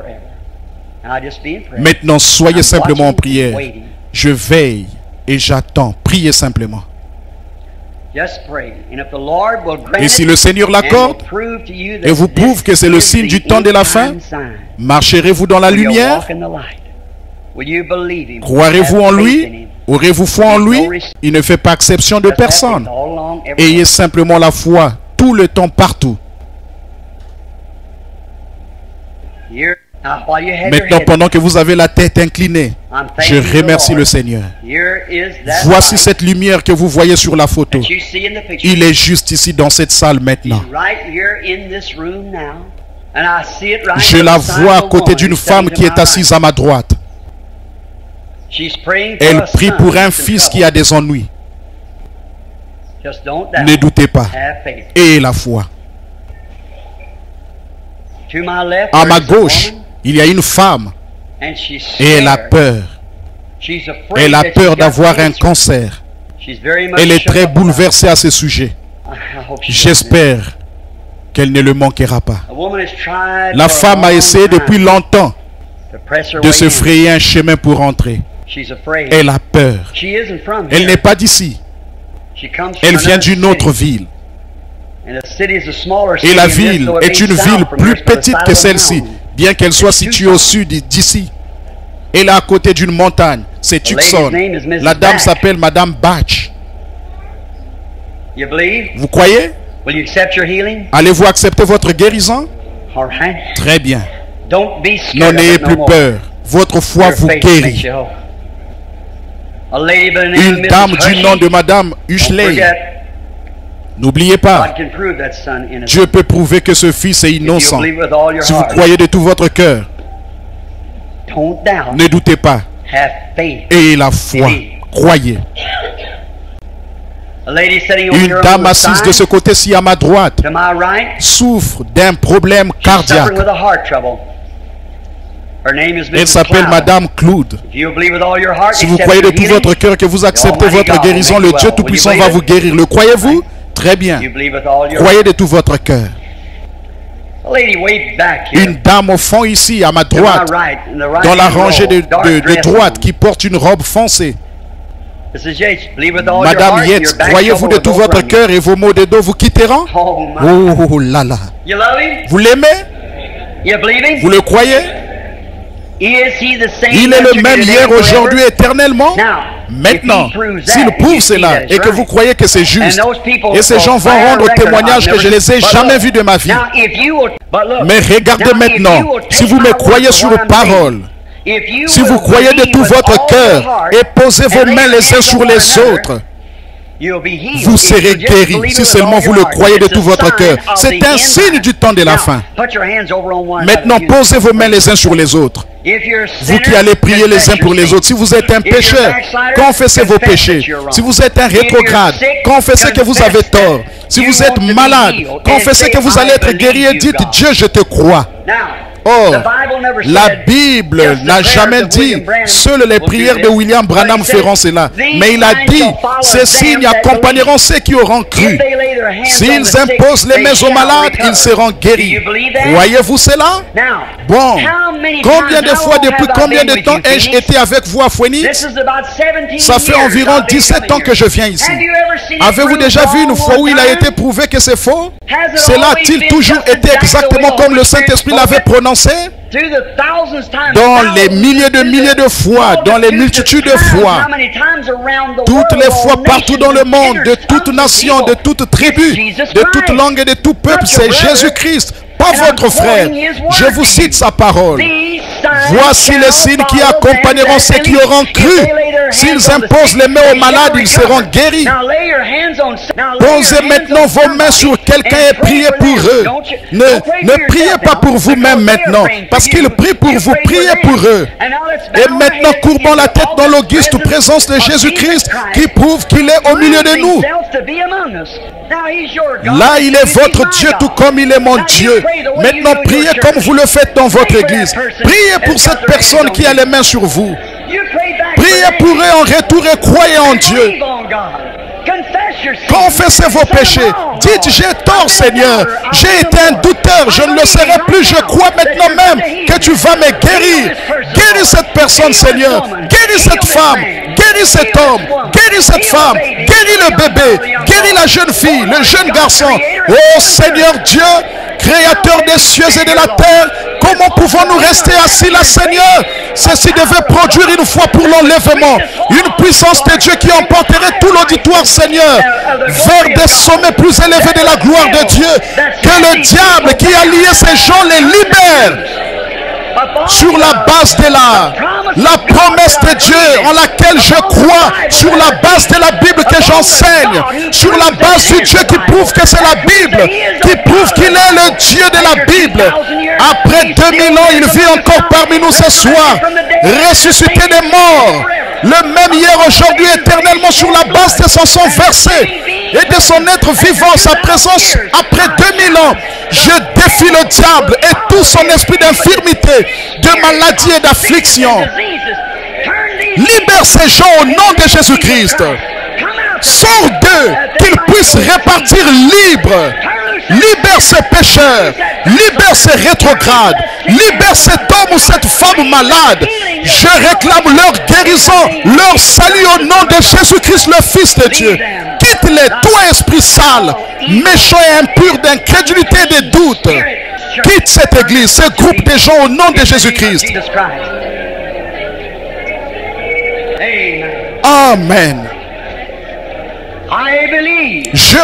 Maintenant, soyez simplement en prière. Je veille et j'attends. Priez simplement. Et si le Seigneur l'accorde et vous prouve que c'est le signe du temps de la fin, marcherez-vous dans la lumière? Croirez-vous en lui? Aurez-vous foi en lui? Il ne fait pas exception de personne. Ayez simplement la foi tout le temps, partout. Maintenant, pendant que vous avez la tête inclinée, je remercie le Seigneur. Voici cette lumière que vous voyez sur la photo. Il est juste ici dans cette salle maintenant. Je la vois à côté d'une femme qui est assise à ma droite. Elle prie pour un fils qui a des ennuis. Ne doutez pas. Ayez la foi. À ma gauche, il y a une femme. Et elle a peur. Elle a peur d'avoir un cancer. Elle est très bouleversée à ce sujet. J'espère qu'elle ne le manquera pas. La femme a essayé depuis longtemps de se frayer un chemin pour entrer. Elle a peur. Elle n'est pas d'ici. Elle vient d'une autre ville. Et la ville est une ville plus petite que celle-ci, bien qu'elle soit située au sud d'ici. Elle est à côté d'une montagne. C'est Tucson. La dame s'appelle Madame Batch. Vous croyez? Allez-vous accepter votre guérison? Très bien. N'ayez plus peur. Votre foi vous guérit. Une dame du nom de Madame Ushley. N'oubliez pas, Dieu peut prouver que ce fils est innocent. Si vous croyez de tout votre cœur, ne doutez pas. Ayez la foi. Croyez. Une dame assise de ce côté-ci à ma droite souffre d'un problème cardiaque. Elle s'appelle Madame Claude. Si vous croyez de tout votre cœur que vous acceptez votre guérison, le Dieu Tout-Puissant va vous guérir. Le croyez-vous? Très bien. Croyez de tout votre cœur. Une dame au fond ici, à ma droite, dans la rangée de droite, qui porte une robe foncée. Madame Yates, croyez-vous de tout votre cœur et vos maux de dos vous quitteront? Oh là là. Vous l'aimez? Vous le croyez? Il est le même hier, aujourd'hui, éternellement. Maintenant, s'il prouve cela et que vous croyez que c'est juste, et ces gens vont rendre témoignage que je ne les ai jamais vus de ma vie. Mais regardez maintenant, si vous me croyez sur parole, si vous croyez de tout votre cœur et posez vos mains les uns sur les autres, vous serez guéris si seulement vous le croyez de tout votre cœur. C'est un signe du temps de la fin. Maintenant, posez vos mains les uns sur les autres. Vous qui allez prier les uns pour les autres. Si vous êtes un pécheur, confessez vos péchés. Si vous êtes un rétrograde, confessez que vous avez tort. Si vous êtes malade, confessez que vous allez être guéri et dites: Dieu, je te crois. Or, la Bible n'a jamais dit seules les prières de William Branham feront cela. Mais il a dit: ces signes accompagneront ceux qui auront cru. S'ils imposent les mains aux malades, ils seront guéris. Croyez-vous cela? Bon, combien de fois, depuis combien de temps ai-je été avec vous à Phoenix? Ça fait environ 17 ans que je viens ici. Avez-vous déjà vu une fois où il a été prouvé que c'est faux? Cela a-t-il toujours été exactement comme le Saint-Esprit l'avait prononcé? Dans les milliers de fois, dans les multitudes de fois, toutes les fois, partout dans le monde, de toute nation, de toute tribu, de toute langue et de tout peuple, c'est Jésus-Christ, pas votre frère. Je vous cite sa parole. Voici les signes qui accompagneront ceux qui auront cru. S'ils imposent les mains aux malades, ils seront guéris. Posez maintenant vos mains sur quelqu'un et priez pour eux. Ne priez pas pour vous-même maintenant, parce qu'ils prient pour vous. Priez pour eux. Et maintenant, courbons la tête dans l'auguste présence de Jésus-Christ qui prouve qu'il est au milieu de nous. Là, il est votre Dieu tout comme il est mon Dieu. Maintenant, priez comme vous le faites dans votre église. Priez pour cette personne qui a les mains sur vous. Priez pour eux en retour et croyez en Dieu. Confessez vos péchés. Dites: j'ai tort, Seigneur. J'ai été un douteur. Je ne le serai plus. Je crois maintenant même que tu vas me guérir. Guéris cette personne, Seigneur. Guéris cette femme. Guéris cet homme. Guéris cette femme. Guéris le bébé. Guéris la jeune fille, le jeune garçon. Oh Seigneur Dieu, Créateur des cieux et de la terre, comment pouvons-nous rester assis là, Seigneur? Ceci devait produire une foi pour l'enlèvement, une puissance de Dieu qui emporterait tout l'auditoire, Seigneur, vers des sommets plus élevés de la gloire de Dieu. Que le diable qui a lié ces gens les libère sur la base de la promesse de Dieu en laquelle je crois, sur la base de la Bible que j'enseigne, sur la base du Dieu qui prouve que c'est la Bible, qui prouve qu'il est le Dieu de la Bible. Après 2000 ans, il vit encore parmi nous ce soir, ressuscité des morts, le même hier, aujourd'hui, éternellement, sur la base de son sang versé et de son être vivant, sa présence après 2000 ans. Je défie le diable et tout son esprit d'infirmité, de maladie et d'affliction. Libère ces gens au nom de Jésus-Christ. Sors d'eux, qu'ils puissent repartir libres. Libère ces pécheurs, libère ces rétrogrades, libère cet homme ou cette femme malade. Je réclame leur guérison, leur salut au nom de Jésus-Christ, le Fils de Dieu. Quitte-les, toi esprit sale, méchant et impur d'incrédulité et de doute. Quitte cette église, ce groupe de gens au nom de Jésus-Christ. Amen. Je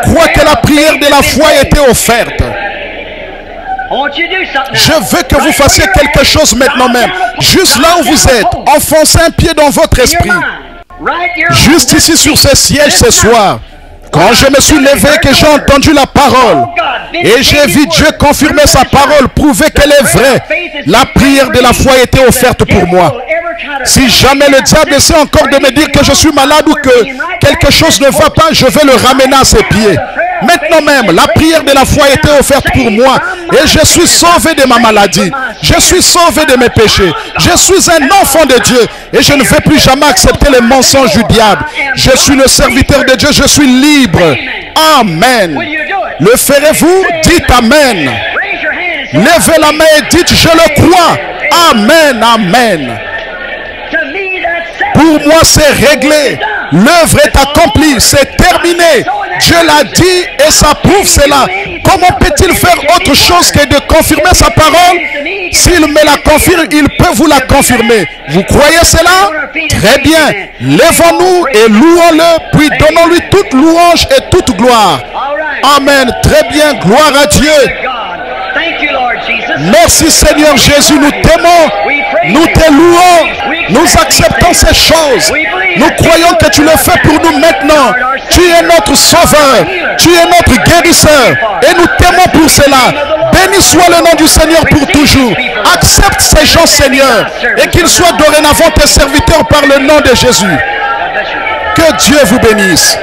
crois que la prière de la foi a été offerte. Je veux que vous fassiez quelque chose maintenant même. Juste là où vous êtes, enfoncez un pied dans votre esprit. Juste ici sur ce siège ce soir. Quand je me suis levé, que j'ai entendu la parole et j'ai vu Dieu confirmer sa parole, prouver qu'elle est vraie, la prière de la foi a été offerte pour moi. Si jamais le diable essaie encore de me dire que je suis malade ou que quelque chose ne va pas, je vais le ramener à ses pieds. Maintenant même, la prière de la foi a été offerte pour moi et je suis sauvé de ma maladie. Je suis sauvé de mes péchés. Je suis un enfant de Dieu et je ne vais plus jamais accepter les mensonges du diable. Je suis le serviteur de Dieu, je suis libre. Amen. Le ferez-vous? Dites Amen. Levez la main et dites, je le crois. Amen, amen. Pour moi, c'est réglé. L'œuvre est accomplie, c'est terminé. Dieu l'a dit et ça prouve cela. Comment peut-il faire autre chose que de confirmer sa parole? S'il me la confirme, il peut vous la confirmer. Vous croyez cela? Très bien. Lèvons-nous et louons-le, puis donnons-lui toute louange et toute gloire. Amen. Très bien. Gloire à Dieu. Merci Seigneur Jésus, nous t'aimons, nous te louons, nous acceptons ces choses. Nous croyons que tu le fais pour nous maintenant. Tu es notre sauveur, tu es notre guérisseur et nous t'aimons pour cela. Béni soit le nom du Seigneur pour toujours. Accepte ces gens Seigneur et qu'ils soient dorénavant tes serviteurs par le nom de Jésus. Que Dieu vous bénisse.